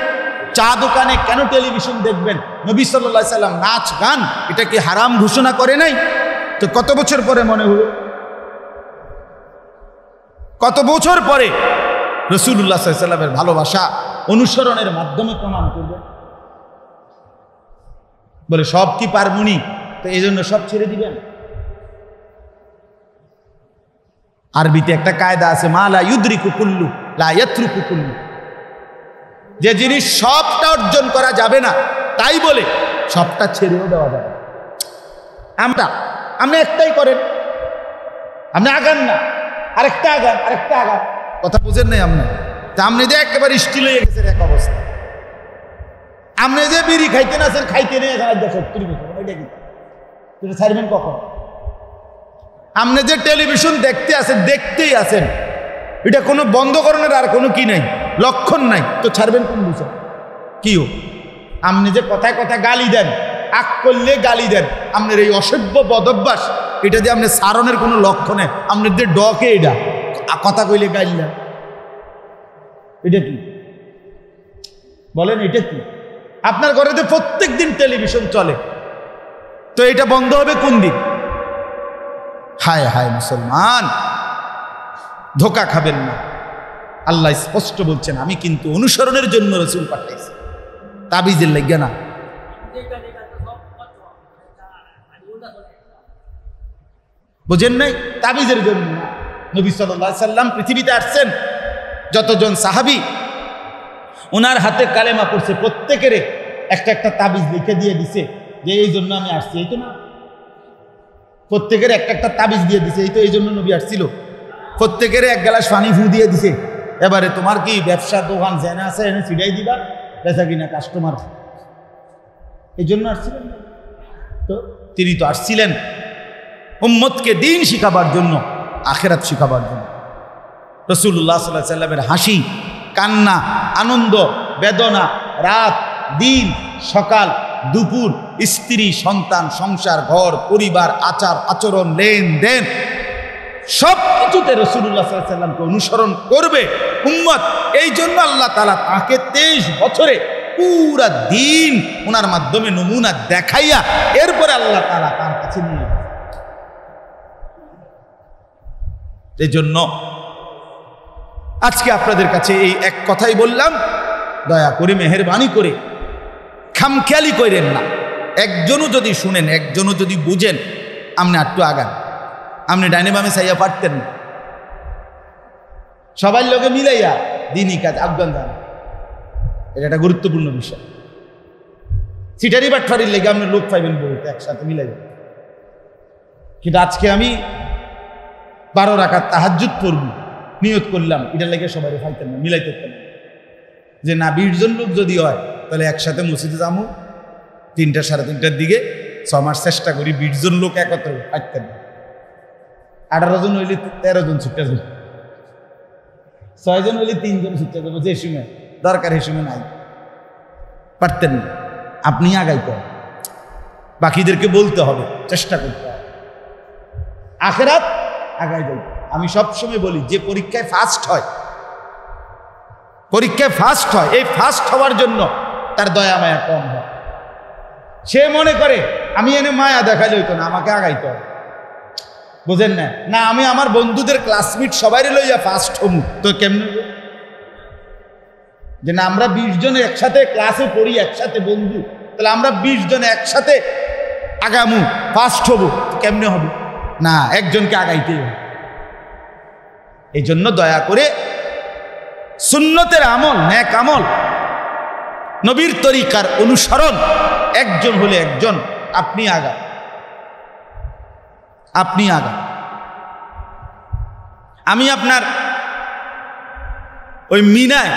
চা দোকানে কেন টেলিভিশন দেখবেন? নবী সাল্লাল্লাহু আলাইহি সাল্লাম নাচ গান এটা কি হারাম ঘোষণা করে নাই? তো কত বছর পরে মনে হলো, কত বছর পরে রাসূলুল্লাহ সাল্লাল্লাহু আলাইহি সাল্লামের ভালোবাসা অনুসরণের মাধ্যমে প্রমাণ করবে? বলে সব কি পারমুনি, তো এই জন্য সব ছেড়ে দিবেন? আরবিতে একটা কায়দা আছে, মা লা ইউদরিকু কুল্লু লা ইয়াতরুকু কুল্লু, যে জিনিস সবটা অর্জন করা যাবে না তাই বলে সবটা ছেড়েও দেওয়া যাবে। আপনি একটাই করেন, আপনি আগান না, আরেকটা আগান, আরেকটা আগান, কথা বুঝেন নাই? আপনি যে একেবারে স্টিল হয়ে গেছেন এক অবস্থা। আপনি যে বিড়ি খাইতে না আছেন, খাইতে নেই 70 বছর, ওইটা কি তুই ছাড়বেন কখন? আপনি যে টেলিভিশন দেখতে আছেন, দেখতেই আছেন, এটা কোনো বন্ধ করণের আর কোনো কি নাই, লক্ষণ নাই, তো ছাড়বেন কোন বছর? কিও আপনি যে কথায় কথায় গালি দেন, আগ করলে গালি দেন, আপনার এই অসভ্য বদভ্যাস, এটা দিয়ে আপনি সারণের কোনো লক্ষণ নেই। আপনার যে ডকে এটা কথা কইলে গাইলেন, এটা কি বলেন? এটা কি? আপনার ঘরে তো প্রত্যেক দিন টেলিভিশন চলে, তো এটা বন্ধ হবে কোন দিন? হায় হায় মুসলমান, ধোঁকা খাবেন না। আল্লাহ স্পষ্ট বলছেন, আমি কিন্তু অনুসরণের জন্য রাসূল পাঠাইছি, তাবিজের লাগিয়া না। বুঝেন নাই? তাবিজের জন্য না। নবী সাল্লাল্লাহু আলাইহি সাল্লাম পৃথিবীতে আসছেন, যতজন সাহাবী ওনার হাতে কালেমা পড়ছে, প্রত্যেকের একটা একটা তাবিজ লিখে দিয়ে দিছে যে এই জন্য আমি আসছি। এই তো না, প্রত্যেকের একটা একটা তাবিজ দিয়ে দিছে, এই তো এই জন্য নবী আসছিল। প্রত্যেকের এক গ্লাস পানি ফু দিয়ে দিছে, এবারে তোমার কি ব্যবসা দোকান জেনে আছে এনে ছিটাই দিবা, বেচা কিনা কাস্টমার, এই জন্য আসছিলেন। তো তিনি তো আসছিলেন উম্মতকে দ্বীন শিখাবার জন্য, আখিরাত শিখাবার জন্য। রাসূলুল্লাহ সাল্লাল্লাহু আলাইহি সাল্লামের হাসি, কান্না, আনন্দ, বেদনা, রাত, দিন, সকাল, দুপুর, স্ত্রী, সন্তান, সংসার, ঘর, পরিবার, আচার আচরণ, লেনদেন, সব কিছুতে রাসূলুল্লাহ সাল্লাল্লাহু আলাইহি সাল্লামকে অনুসরণ করবে উম্মত। এই জন্য আল্লাহ তাআলা তাকে 23 বছরে পুরা দিন ওনার মাধ্যমে নমুনা দেখাইয়া এরপরে আল্লাহ তাআলা তার কাছে নিয়ে। এই জন্য আজকে আপনাদের কাছে এই এক কথাই বললাম, দয়া করে মেহেরবানি করে খামখেয়ালি করেন না। একজনও যদি শুনেন, একজনও যদি বুঝেন, আপনি একটু আগান। আপনি ডাইনে বামে চাইয়া পারতেন না, সবাই লোকে মিলাইয়া দিনই কাজ আফগান যান, এটা একটা গুরুত্বপূর্ণ বিষয়। সিটারি বাটফারির লেগে আপনি লোক পাইবেন বলতে একসাথে মিলাই। কিন্তু আজকে আমি 12 রাকাত তাহাজ্জুদ পড়ব নিয়ত করলাম, এটার লেগে সবাই পাইতেন না, মিলাইতে পারতেন না। যে না 20 জন লোক যদি হয় তাহলে একসাথে মসজিদে যাবো 3টা সাড়ে 3টার দিকে, 6 মাস চেষ্টা করি 20 জন লোক একত্র পাইতেন না। 18 জন হইলে 13 জন ছুটে যাবে, 6 জন হইলে 3 জন ছুটে যাবো, যে সময় দরকার এই সময় নাই, পারতেন না। আপনি আগাইতে হবে, বাকিদেরকে বলতে হবে, চেষ্টা করতে হবে, আখিরাত আগাই যাবে। আমি সবসময় বলি, যে পরীক্ষায় ফার্স্ট হয়, পরীক্ষায় ফার্স্ট হয়, এই ফার্স্ট হওয়ার জন্য তার দয়া মায়া কম হয়। সে মনে করে আমি এনে মায়া দেখালে হইতো না, আমাকে আগাইতে হবে। বুঝেন না? না আমি আমার বন্ধুদের ক্লাসমেট সবাই লইয়া ফার্স্ট হমু, তো কেমন যে না আমরা 20 জন একসাথে ক্লাসে পড়ি, একসাথে বন্ধু, তাহলে আমরা 20 জন একসাথে আগামু, ফার্স্ট হবো, কেমনে হবে? না, একজনকে আগাইতেই হবে। এই জন্য দয়া করে সুন্নতের আমল, নেক আমল, নবীর তরিকার অনুসরণ, একজন হলে একজন, আপনি আগা, আপনি আগা। আমি আপনার ওই মিনায়,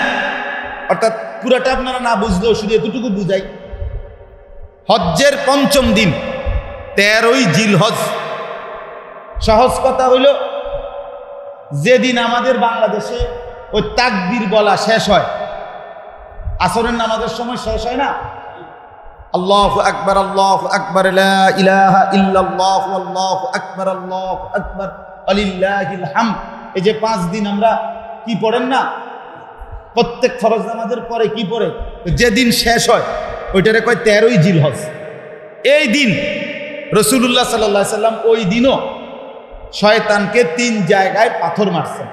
অর্থাৎ পুরাটা আপনারা না বুঝলেও শুধু এতটুকু বুঝাই, হজ্জের 5ম দিন 13ই জিলহজ। সহজ কথা হইল, যেদিন আমাদের বাংলাদেশে ওই তাকবীর বলা শেষ হয়, আসরের নামাজের সময় শেষ হয় না, আল্লাহু আকবার, আল্লাহু আকবার, লা ইলাহা ইল্লাল্লাহ, আল্লাহু আকবার, আল্লাহু আকবার, ওয়ালিল্লাহিল হামদ। এই যে 5 দিন আমরা কি পড়েন না, প্রত্যেক ফরজ নামাজের পরে কি পড়ে, যেদিন শেষ হয় ওইটারে কয় 13ই জিলহজ। এই দিন রাসূলুল্লাহ সাল্লাল্লাহু আলাইহি সাল্লাম ওই দিনও শয়তানকে 3 জায়গায় পাথর মারছেন।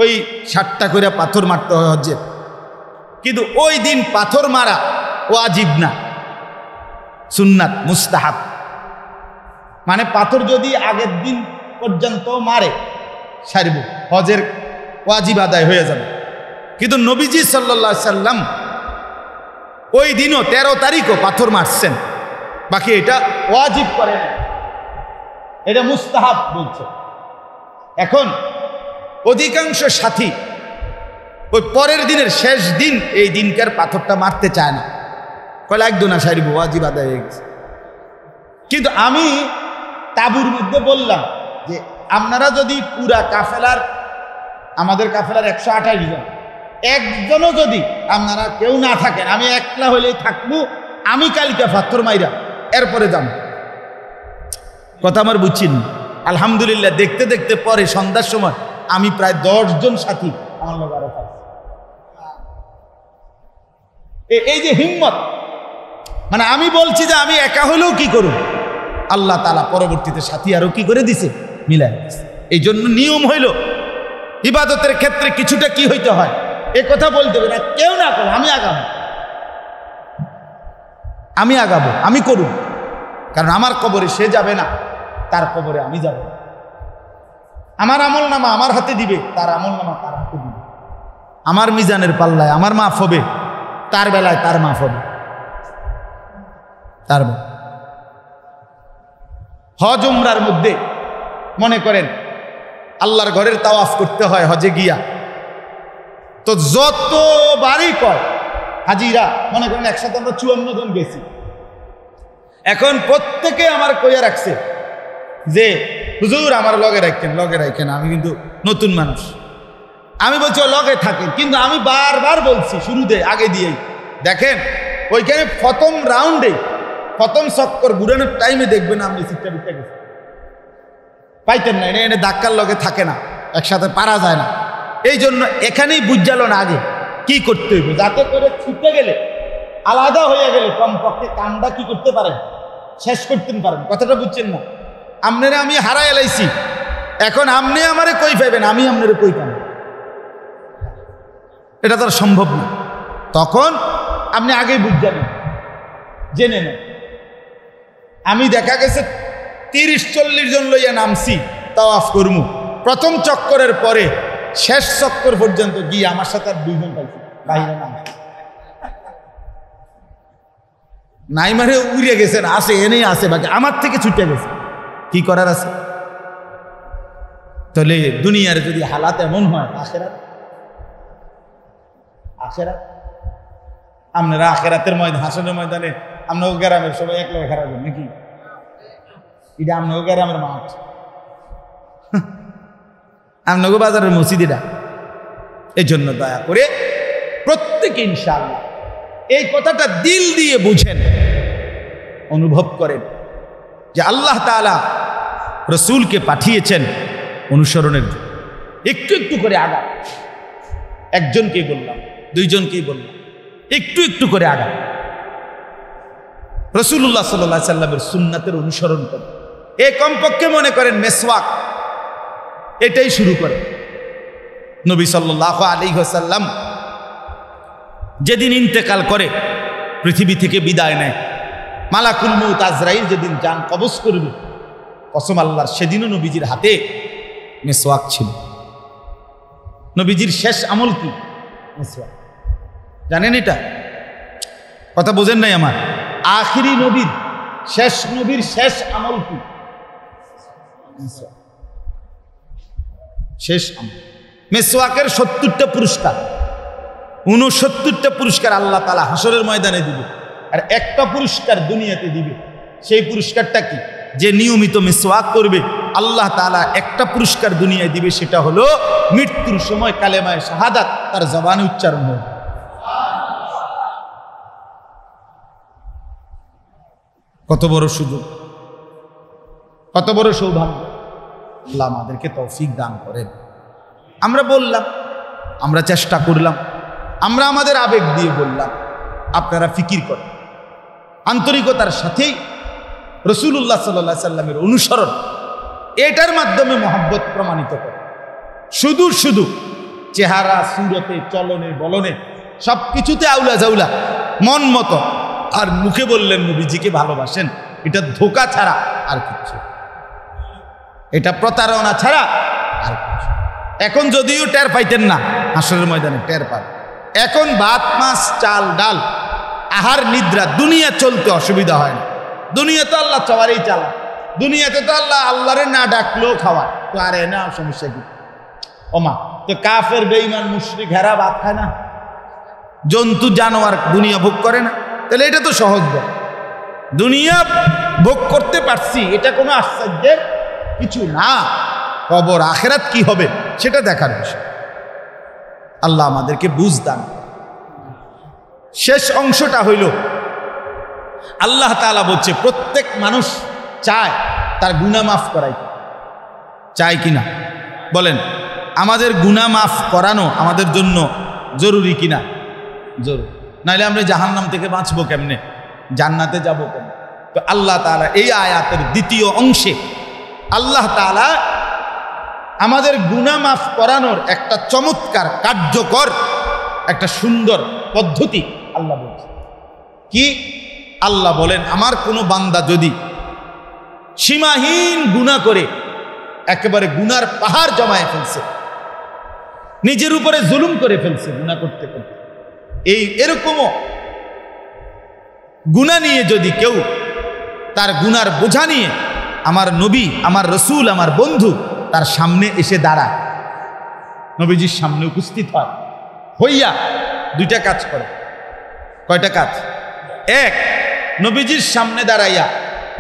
ওই 7টা করে পাথর মারতে হয় হজ্জে, কিন্তু ওই দিন পাথর মারা ওয়াজিব না, সুন্নাত, মুস্তাহাব। মানে পাথর যদি আগের দিন পর্যন্ত মারে সারিব, হজের ওয়াজিব আদায় হয়ে যাবে। কিন্তু নবীজি সাল্লাল্লাহু আলাইহি সাল্লাম ওই দিনও 13 তারিখও পাথর মারছেন, বাকি এটা ওয়াজিব করে না, এটা মুস্তাহাব বলছে। এখন অধিকাংশ সাথী ওই পরের দিনের শেষ দিন এই দিনকার পাথরটা মারতে চায় না, কয় লাগতো না, সারিব, ওয়াজিব আদায় হয়ে গেছে। কিন্তু আমি তাবুর মধ্যে বললাম যে আপনারা যদি পুরা কাফেলার, আমাদের কাফেলার 128 জন, একজনও যদি আপনারা কেউ না থাকেন, আমি একলা হইলেই থাকবো, আমি কালকে পাথর মাইরা এরপরে যাব। কথা আমার বুঝছেন? আলহামদুলিল্লাহ, দেখতে দেখতে পরে সন্ধ্যার সময় আমি প্রায় 10 জন সাথী আমার লোক আরো পাচ্ছি। এই যে হিম্মত, মানে আমি বলছি যে আমি একা হলেও কি করব, আল্লাহ তাআলা পরবর্তীতে সাথী আরো কি করে দিছে, মিলাই দিছে। এই জন্য নিয়ম হইল ইবাদতের ক্ষেত্রে কিছুটা কি হইতে হয় এ কথা বলতে হবে না, কেউ না করে আমি আগাবো, আমি আগাবো, আমি করব, কারণ আমার কবরে সে যাবে না, তার কবরে আমি যাব না। আমার আমল নামা আমার হাতে দিবে, তার আমল নামা তার হাতে দিবে। আমার মিজানের পাল্লায় আমার মাফ হবে, তার বেলায় তার মাফ হবে। তার হজ উমরার মধ্যে মনে করেন আল্লাহর ঘরের তাওয়াফ করতে হয় হজে গিয়া, তো যতবারই কয় হাজিরা, মনে করেন একসাথে আমরা 54 জন গেছি, এখন প্রত্যেকে আমার কইয়া রাখছে যে হুজুর আমার লগে রাখেন, আমি কিন্তু নতুন মানুষ। আমি বলছি লগে থাকেন, কিন্তু আমি বারবার বলছি শুরুতে আগে দিয়েই, দেখেন ওইখানে প্রথম রাউন্ডে প্রথম চক্কর ঘুরানোর টাইমে দেখবেন আপনি সিটটা দিতে গেছে পাইতেন না, এনে ধাক্কার লগে থাকে না, একসাথে পারা যায় না। এই জন্য এখানেই বুঝালো না আগে কি করতে হইবে, যাতে করে ছুটে গেলে আলাদা হয়ে গেলে কমপক্ষে কামটা কি করতে পারেন, শেষ করতে পারেন। কথাটা বুঝছেন না? আপনারা আমি হারাই এলাইছি, এখন আপনি আমারে কই পাইবেন, আমি আপনারে কই পাবেন, এটা তো সম্ভব না। তখন আপনি আগেই বুঝছেন, জেনে নেন। আমি দেখা গেছে 30-40 জন লইয়া নামছি তাওয়াফ করমু, প্রথম চক্করের পরে শেষ চক্কর পর্যন্ত গিয়ে আমার সাথে আর 2 জন পাইছি, বাইরে নাম নাই, মানে উড়ে গেছেন, আসে এনেই আসে, বাকি আমার থেকে ছুটে গেছে, কি করার আছে? তাহলে দুনিয়ার যদি হালাত এমন হয়, আখেরাত আপনারা আখেরাতের ময়দান, হাসনের ময়দানে আপনার গ্রামের সবাই এক লগে খারাপ নাকি? এটা আপনার গ্রামের মাঠ, আপনার বাজারের মসজিদ এটা। এই জন্য দয়া করে প্রত্যেকে ইনশাআল্লাহ এই কথাটা দিল দিয়ে বুঝেন, অনুভব করেন যে আল্লাহ তাআলা রসুলকে পাঠিয়েছেন অনুসরণের জন্য। একটু একটু করে আগা, একজনকেই বললাম, 2 জনকেই বললাম, একটু একটু করে আগা। রাসূলুল্লাহ সাল্লাল্লাহু আলাইহি সাল্লামের সুন্নাতের অনুসরণ করে এই কমপক্ষে মনে করেন মেসওয়াক এটাই শুরু করে। নবী সাল্লাল্লাহু আলাইহি ওয়াসাল্লাম যেদিন ইন্তেকাল করে, পৃথিবী থেকে বিদায় নেয়, মালাকুল মউত আজরাইল যেদিন জান কবজ করবে, কসম আল্লাহর, সেদিনও নবীজির হাতে মেসওয়াক ছিল। নবীজির শেষ আমল কি? মেসওয়াক। জানেন এটা? কথা বোঝেন নাই আমার? আখিরি নবীর শেষ আমল কি? শেষ আমল। মেসওয়াকের 70টা পুরস্কার, 69টা পুরস্কার আল্লাহ তাআলা হাসরের ময়দানে দিবে, আর একটা পুরস্কার দুনিয়াতে দিবে। সেই পুরস্কারটা কি? যে নিয়মিত মেসওয়াক করবে আল্লাহ তাআলা একটা পুরস্কার দুনিয়ায় দিবে, সেটা হলো মৃত্যুর সময় কালেমায়ে শাহাদাত তার জবানে উচ্চারণ হবে। কত বড় সুযোগ, কত বড় সৌভাগ্য! আল্লাহ আমাদেরকে তৌফিক দান করেন। আমরা বললাম, আমরা চেষ্টা করলাম, আমরা আমাদের আবেগ দিয়ে বললাম, আপনারা ফিকির করেন, আন্তরিকতার সাথেই রাসূলুল্লাহ সাল্লাল্লাহু আলাইহি সাল্লামের অনুসরণ, এটার মাধ্যমে মহব্বত প্রমাণিত করে। শুধু শুধু চেহারা, সুরতে, চলনে, বলনে, সব কিছুতে আউলা জাউলা, মন মতো, আর মুখে বললেন নবীজিকে ভালোবাসেন, এটা ধোঁকা ছাড়া আর কিছু, এটা প্রতারণা ছাড়া আর কিছু। এখন যদিও টের পাইতেন না, হাসরের ময়দানে টের পান। এখন ভাত, মাছ, চাল, ডাল, আহার, নিদ্রা, দুনিয়া চলতে অসুবিধা হয় না। দুনিয়া তো আল্লাহ চাওয়ারেই চালা, দুনিয়াতে তো আল্লাহরে না ডাকলেও খাওয়ায়, তো আরে না সমস্যা কি? ওমা, তো কাফের বেঈমান মুশরিক হেরা ভাত খায় না, জন্তু জানোয়ার দুনিয়া ভোগ করে না, তাহলে এটা তো সহজ ব্যাপার। দুনিয়া ভোগ করতে পারছি, এটা কোনো আশ্চর্যের কিছু না। কবর আখেরাত কি হবে সেটা দেখার বিষয়। আল্লাহ আমাদেরকে বুঝ দান। শেষ অংশটা হইল আল্লাহ তাআলা বলছে প্রত্যেক মানুষ চায় তার গুনাহ মাফ করাইতে, চায় কিনা বলেন? আমাদের গুনাহ মাফ করানো আমাদের জন্য জরুরি কিনা? জরুরি, নাহলে আমরা জাহান্নাম থেকে বাঁচবো কেমনে, জান্নাতে যাব কেমনে? তো আল্লাহ তাআলা এই আয়াতের দ্বিতীয় অংশে আল্লাহ তাআলা আমাদের গুনাহ মাফ করানোর একটা চমৎকার কার্যকর একটা সুন্দর পদ্ধতি আল্লাহ বলছেন। কি? আল্লাহ বলেন, আমার কোনো বান্দা যদি সীমাহীন গুনাহ করে একেবারে গুনার পাহাড় জমায়ে ফেলছে, নিজের উপরে জুলুম করে ফেলছে গুনাহ করতে করতে, এরকমও গুনাহ নিয়ে যদি কেউ তার গুনার বোঝা নিয়ে আমার নবী, আমার রসুল, আমার বন্ধু তার সামনে এসে দাঁড়ায়, নবীজির সামনে উপস্থিত হয়, হইয়া দুইটা কাজ করে। কয়টা কাজ? এক, নবীজির সামনে দাঁড়াইয়া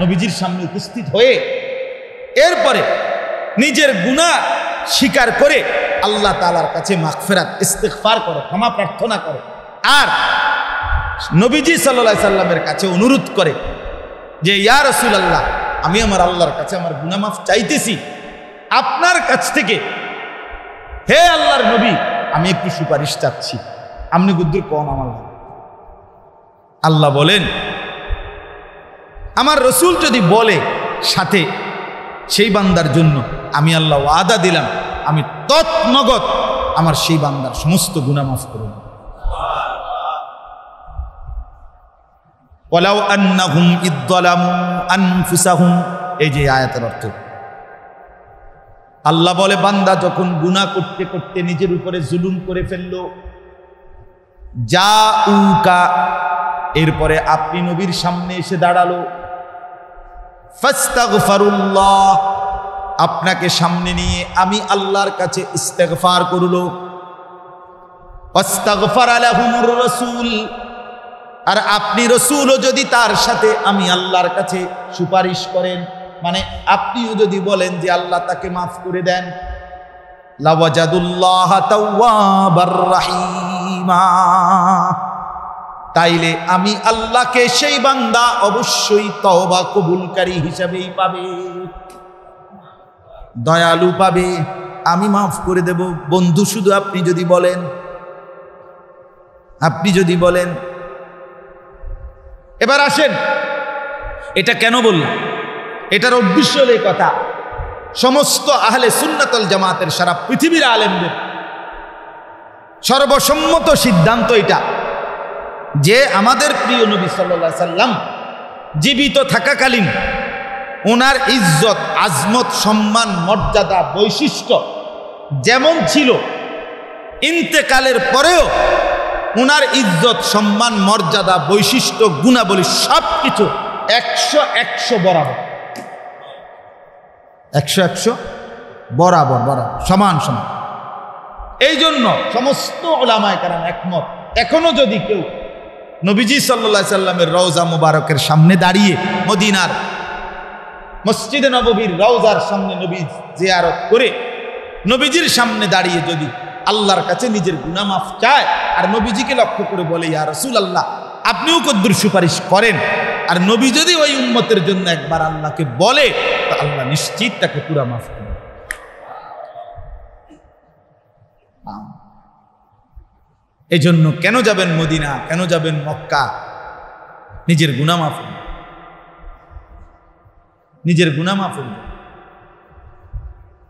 নবীজির সামনে উপস্থিত হয়ে এরপরে নিজের গুনাহ স্বীকার করে আল্লাহ তাআলার কাছে মাগফিরাত ইস্তিগফার করে, ক্ষমা প্রার্থনা করে, আর নবীজি সাল্লাল্লাহু আলাইহি সাল্লামের কাছে অনুরোধ করে যে ইয়া রাসূলুল্লাহ, আমি আমার আল্লাহর কাছে আমার গুনাহ মাফ চাইতেছি, আপনার কাছ থেকে হে আল্লাহর নবী আমি একটু সুপারিশ চাচ্ছি, আপনি গুদ্দুর কোন আমার। আল্লাহ বলেন, আমার রসুল যদি বলে সাথে, সেই বান্দার জন্য আমি আল্লাহ ওয়াদা দিলাম আমি তৎনগত আমার সেই বান্দার সমস্ত গুনাহ মাফ করব। ওয়ালাউ আন্নাহুম ইযযালামু আনফুসাহুম, এই যে আয়াতের অর্থ। আল্লাহ বলে, বান্দা যখন গুনাহ করতে করতে নিজের উপরে জুলুম করে ফেললো, জাউকা, এরপরে আপনি নবীর সামনে এসে দাঁড়ালো, ফাস্তাগফিরুল্লাহ, আপনাকে সামনে নিয়ে আমি আল্লাহর কাছে ইস্তেগফার করলো, ফাস্তাগফারা লাহুমুর রাসূল, আর আপনি রসুলও যদি তার সাথে আমি আল্লাহর কাছে সুপারিশ করেন, মানে আপনিও যদি বলেন যে আল্লাহ তাকে মাফ করে দেন, লাওয়াজাদুল্লাহ তাওয়াবার রাহিমা, তাইলে আমি আল্লাহকে সেই বান্দা অবশ্যই তওবা কবুলকারী হিসাবেই পাবে, দয়ালু পাবে, আমি মাফ করে দেব। বন্ধু, শুধু আপনি যদি বলেন, আপনি যদি বলেন। এবার আসেন, এটা কেন বললাম? এটার উদ্দেশ্য হলো এই কথা, সমস্ত আহলে সুন্নাত ওয়াল জামাতের, সারা পৃথিবীর আলেমদের সর্বসম্মত সিদ্ধান্ত এটা যে আমাদের প্রিয় নবী সাল্লাল্লাহু আলাইহি সাল্লাম জীবিত থাকাকালীন ওনার ইজ্জত, আজমত, সম্মান, মর্যাদা, বৈশিষ্ট্য যেমন ছিল, ইন্তেকালের পরেও ওনার ইজ্জত, সম্মান, মর্যাদা, বৈশিষ্ট্য, গুণাবলী সবকিছু 100 বরাবর, 100 বরাবর সমান সমান। এই জন্য সমস্ত উলামায়ে কেরাম একমত, এখনো যদি কেউ নবীজি সাল্লাল্লাহু আলাইহি সাল্লামের রওজা মুবারকের সামনে দাঁড়িয়ে, মদিনার মসজিদে নববীর রওজার সামনে নবী জিয়ারত করে নবীজির সামনে দাঁড়িয়ে যদি আল্লাহর কাছে নিজের গুনাহ মাফ চায় আর নবীজিকে লক্ষ্য করে বলে, ইয়া রাসূলুল্লাহ আপনিও কদ্দুর সুপারিশ করেন, আর নবী যদি ওই উম্মতের জন্য একবার আল্লাহকে বলে, তো আল্লাহ নিশ্চিত তাকে পুরা মাফ করবে। এই জন্য কেন যাবেন মদিনা, কেন যাবেন মক্কা? নিজের গুনাহ মাফ, নিজের গুনাহ মাফ।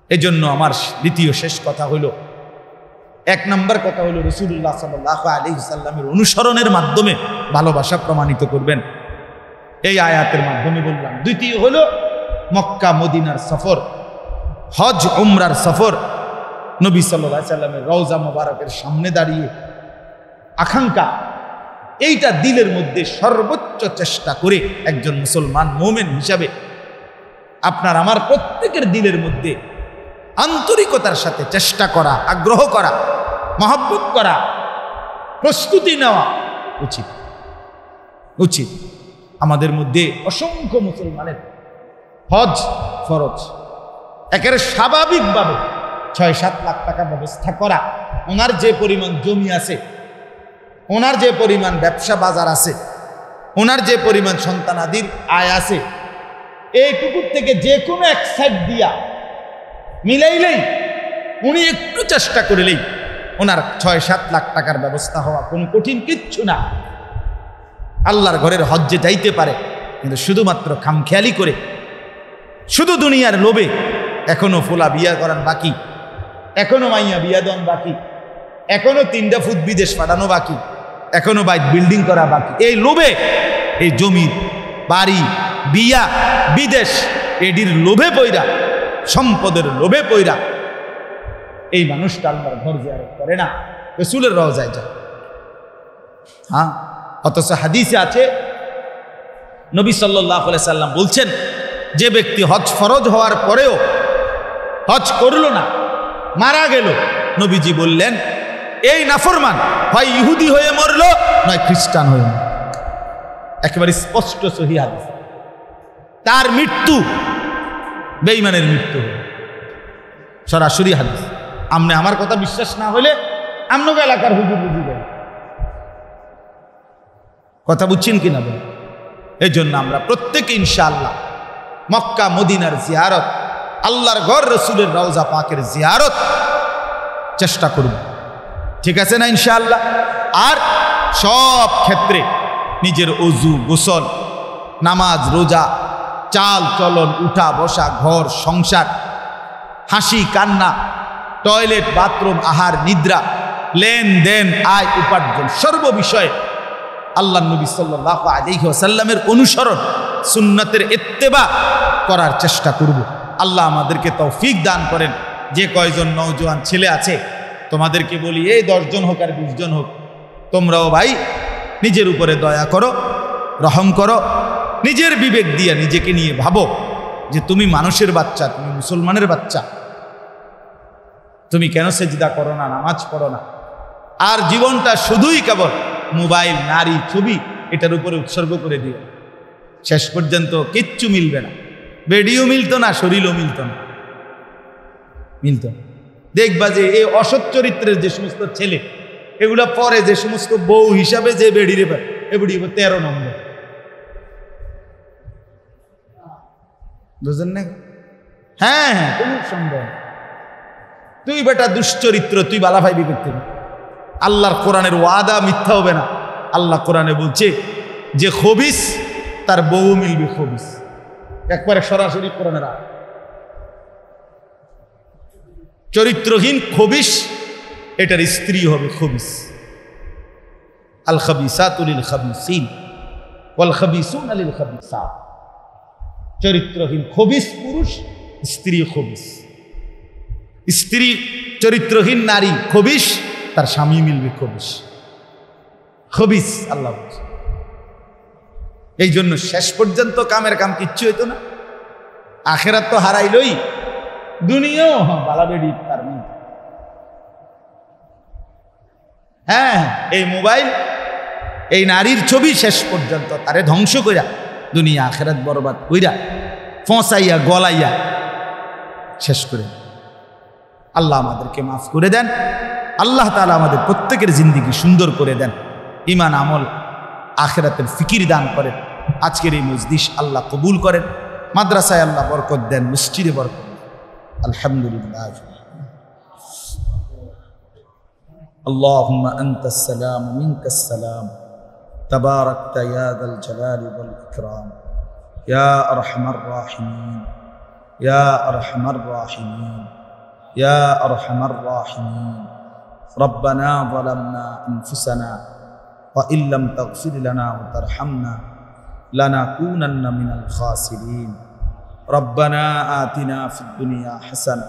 এই জন্য আমার দ্বিতীয় শেষ কথা হলো, এক নম্বর কথা হলো রাসূলুল্লাহ সাল্লাল্লাহু আলাইহি সাল্লামের অনুসরণের মাধ্যমে ভালোবাসা প্রমাণিত করবেন, এই আয়াতের মাধ্যমে বললাম। দ্বিতীয় হলো মক্কা মদিনার সফর, হজ উমরার সফর, নবী সাল্লাল্লাহু আলাইহি সাল্লামের রওজা মুবারকের সামনে দাঁড়িয়ে আকাঙ্ক্ষা, এইটা দিলের মধ্যে সর্বোচ্চ চেষ্টা করে একজন মুসলমান মুমিন হিসাবে আপনার আমার প্রত্যেকের দিলের মধ্যে আন্তরিকতার সাথে চেষ্টা করা, আগ্রহ করা, মহব্বত করা, প্রস্তুতি নেওয়া উচিত উচিত। আমাদের মধ্যে অসংখ্য মুসলমানের হজ ফরজ, একেবারে স্বাভাবিকভাবে 6-7 লাখ টাকা ব্যবস্থা করা, ওনার যে পরিমাণ জমি আছে, ওনার যে পরিমাণ ব্যবসা বাজার আছে, ওনার যে পরিমাণ সন্তানাদির আয় আছে, এইটুকুর থেকে যে কোনো এক সাইড দিয়া মিলাইলেই, উনি একটু চেষ্টা করলেই ওনার 6-7 লাখ টাকার ব্যবস্থা হওয়া কোনো কঠিন কিচ্ছু না। আল্লাহর ঘরের হজ্জে যাইতে পারে, কিন্তু শুধুমাত্র খামখেয়ালি করে, শুধু দুনিয়ার লোভে এখনো ফোলা বিয়া করান বাকি, এখনো মাইয়া বিয়া দন বাকি, এখনো 3টা ফুট বিদেশ পাঠানো বাকি, এখনো বাইক বিল্ডিং করা বাকি। এই লোভে, এই জমি বাড়ি বিয়া বিদেশ এটির লোভে পইরা, সম্পদের লোভে পইরা এই মানুষটা আল্লাহর ঘর জিয়ারত করে না, রাসূলের রওজায় যায়। হ্যাঁ, অথচ হাদিসে আছে নবী সাল্লাল্লাহু আলাইহি সাল্লাম বলছেন, যে ব্যক্তি হজ ফরজ হওয়ার পরেও হজ করলো না, মারা গেল, নবীজি বললেন এই নাফরমান হয় ইহুদি হয়ে মরলো নয় খ্রিস্টান হয়ে মরল। একেবারে স্পষ্ট সহিহ হাদিস। তার মৃত্যু বেঈমানের মৃত্যু, সরাসরি হাদিস। আমনে আমার কথা বিশ্বাস না হলে আমনকে এলাকার হুজুর বুঝি যায়, কথা বুঝছেন কিনা বলে। এই জন্য আমরা প্রত্যেকে ইনশাআল্লাহ মক্কা মদিনার জিয়ারত, আল্লাহর ঘর রাসূলের রওজা পাকের জিয়ারত চেষ্টা করব, ঠিক আছে না ইনশাআল্লাহ। আর সব ক্ষেত্রে নিজের ওযু গোসল, নামাজ রোজা, চাল চলন, উঠা বসা, ঘর সংসার, হাসি কান্না, টয়লেট বাথরুম, আহার নিদ্রা, লেনদেন, আয় উপার্জন, সর্ব বিষয়ে আল্লাহ নবী সাল্লাল্লাহু আলাইহি ওয়াসাল্লামের অনুসরণ, সুন্নাতের ইত্তেবা করার চেষ্টা করব। আল্লাহ আমাদেরকে তৌফিক দান করেন। যে কয়জন নওজোয়ান ছেলে আছে তোমাদেরকে বলি, এই 10 জন হোক আর 20 জন হোক, তোমরাও ভাই নিজের উপরে দয়া করো, রহম করো, নিজের বিবেক দিয়ে নিজেকে নিয়ে ভাবো যে তুমি মানুষের বাচ্চা, তুমি মুসলমানের বাচ্চা, তুমি কেন সেজদা করো না, নামাজ পড়ো না, আর জীবনটা শুধুই কেবল মোবাইল, নারী, ছবি এটার উপরে উৎসর্গ করে দিও। শেষ পর্যন্ত কিচ্ছু মিলবে না, বেডিও মিলতো না, শরীরও মিলতো না, মিলতো না। দেখবা যে এই অসৎ চরিত্রের যে সমস্ত ছেলে, এগুলা পরে যে সমস্ত বউ হিসাবে যে বেডিরে পায়, এ বেডি 13 নম্বর, বুঝলেন না? হ্যাঁ হ্যাঁ, কোন সম্ভব। তুই বেটা দুশ্চরিত্র, তুই বালা ভাইবি করতে পারবি। আল্লাহর কোরআনের ওয়াদা মিথ্যা হবে না। আল্লাহ কোরআনে বলছে যে খবিস তার বউ মিলবে খবিস, একবারে সরাসরি কোরআনের আয়াত। চরিত্রহীন খবিস, এটার স্ত্রী হবে খবিস। আল খাবিসাতু লিল খাবিসিন ওয়াল খাবিসুনা লিল খাবিসাত। চরিত্রহীন খবিস পুরুষ, স্ত্রী খবিস। স্ত্রী চরিত্রহীন নারী খবিস, তার স্বামী মিলবে খবিস। খবিস আল্লাহ বলছে। এই জন্য শেষ পর্যন্ত কামের কাম কিচ্ছু হইতো না, আখেরাত তো হারাইলই, দুনিয়াও বালাবেডি তার নেই। হ্যাঁ, এই মোবাইল, এই নারীর ছবি শেষ পর্যন্ত তারে ধ্বংস কইরা, দুনিয়া আখেরাত বরবাদ কইরা, ফসাইয়া গলাইয়া শেষ করে। আল্লাহ আমাদেরকে মাফ করে দেন। আল্লাহ তাআলা আমাদের প্রত্যেকের জিন্দেগি সুন্দর করে দেন, ঈমান আমল আখিরাতের ফিকির দান করেন। আজকের এই মজলিস আল্লাহ কবুল করেন, মাদ্রাসায় আল্লাহ বরকত দেন, মসজিদে বরকত দেন। আলহামদুলিল্লাহ। আল্লাহুম্মা আনতাস সালাম মিনকাস সালাম তাবারাকতা ইয়া যাল জালালি ওয়াল ইকরাম ইয়া আরহামার রাহিমিন ইয়া আরহামার রাহিমিন ইয়া আরহামার রাহিমিন। ربنا ظلمنا أنفسنا وإن لم تغفر لنا وترحمنا لنكونن من الخاسرين. ربنا آتنا في الدنيا حسنة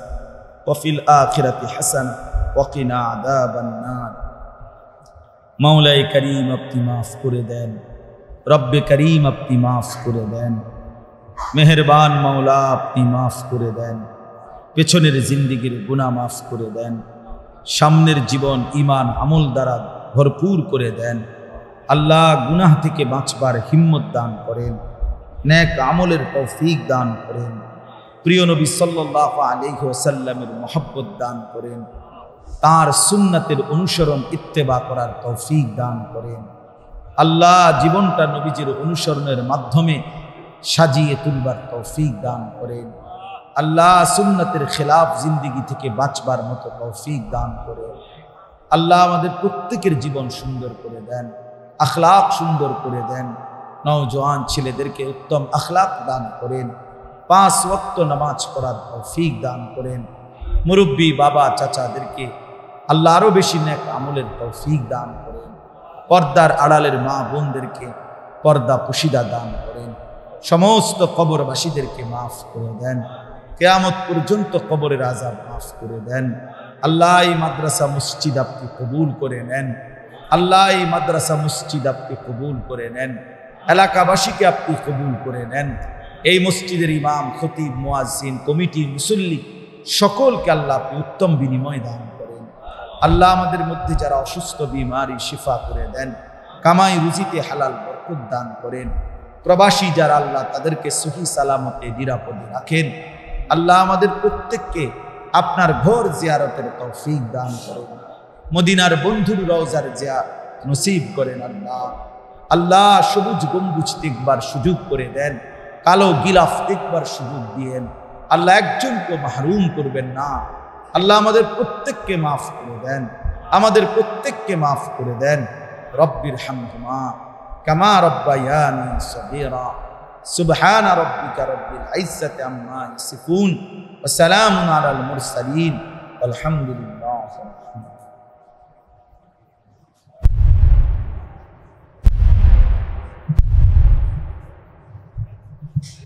وفي الآخرة حسنة وقنا عذاب النار. مولاي كريم अपनी माफ করে দেন, रब करीम अपनी माफ করে দেন, মেহেরবান মওলা আপনি মাফ করে দেন, পেছনের জিন্দেগির গুনাহ মাফ করে দেন, সামনের জীবন ঈমান আমল দ্বারা ভরপুর করে দেন। আল্লাহ গুনাহ থেকে বাঁচবার হিম্মত দান করেন, নেক আমলের তৌফিক দান করেন, প্রিয় নবী সাল্লাল্লাহু আলাইহি ওয়াসাল্লামের মহব্বত দান করেন, তার সুন্নাতের অনুসরণ ইত্তেবা করার তৌফিক দান করেন। আল্লাহ জীবনটা নবীজির অনুসরণের মাধ্যমে সাজিয়ে তুলবার তৌফিক দান করেন। আল্লাহ সুন্নাতের খেলাফ জিন্দেগি থেকে বাঁচবার মতো তৌফিক দান করেন। আল্লাহ আমাদের প্রত্যেকের জীবন সুন্দর করে দেন, আখলাক সুন্দর করে দেন, নওজোয়ান ছেলেদেরকে উত্তম আখলাক দান করেন, 5 ওয়াক্ত নামাজ পড়ার তৌফিক দান করেন। মুরব্বী বাবা চাচাদেরকে আল্লাহ আরো বেশি নেক আমলের তৌফিক দান করেন। পর্দার আড়ালের মা বোনদেরকে পর্দা পুশিদা দান করেন। সমস্ত কবরবাসীদেরকে মাফ করে দেন। কিয়ামত পর্যন্ত কবরের আযাব মাফ করে দেন। আল্লাহ এই মাদ্রাসা মসজিদ আপনি কবুল করে নেন। আল্লাহ এই মাদ্রাসা মসজিদ আপনি কবুল করে নেন। এলাকাবাসীকে আপনি কবুল করে নেন। এই মসজিদের ইমাম, খতিব, মুয়াজ্জিন, কমিটি, মুসল্লি সকলকে আল্লাহ আপনি উত্তম বিনিময় দান করেন। আল্লাহ আমাদের মধ্যে যারা অসুস্থ বিমারি শিফা করে দেন। কামাই রুজিতে হালাল বরকত দান করেন। প্রবাসী যারা আল্লাহ তাদেরকে সহি সালামতে নিরাপদে রাখেন। আল্লাহ আমাদের প্রত্যেককে আপনার ঘর জিয়ারতের তৌফিক দান করেন। মদিনার বন্ধুর রওজার জিয়ারত নসিব করেন। আল্লাহ সবুজ গম্বুজ দেখবার সুযোগ করে দেন। কালো গিলাফ দেখবার সুযোগ দিয়েন। আল্লাহ একজনকে মাহরুম করবেন না। আল্লাহ আমাদের প্রত্যেককে মাফ করে দেন। আমাদের প্রত্যেককে মাফ করে দেন। রব্বির হামহুমা কামা রব্বায়ানি সগীরা। সুবহানা রাব্বিকা রব্বিল ইজ্জাতি আম্মা ইয়াসিফুন ওয়া সালামুন আলাল মুরসালিন ওয়ালহামদুলিল্লাহ।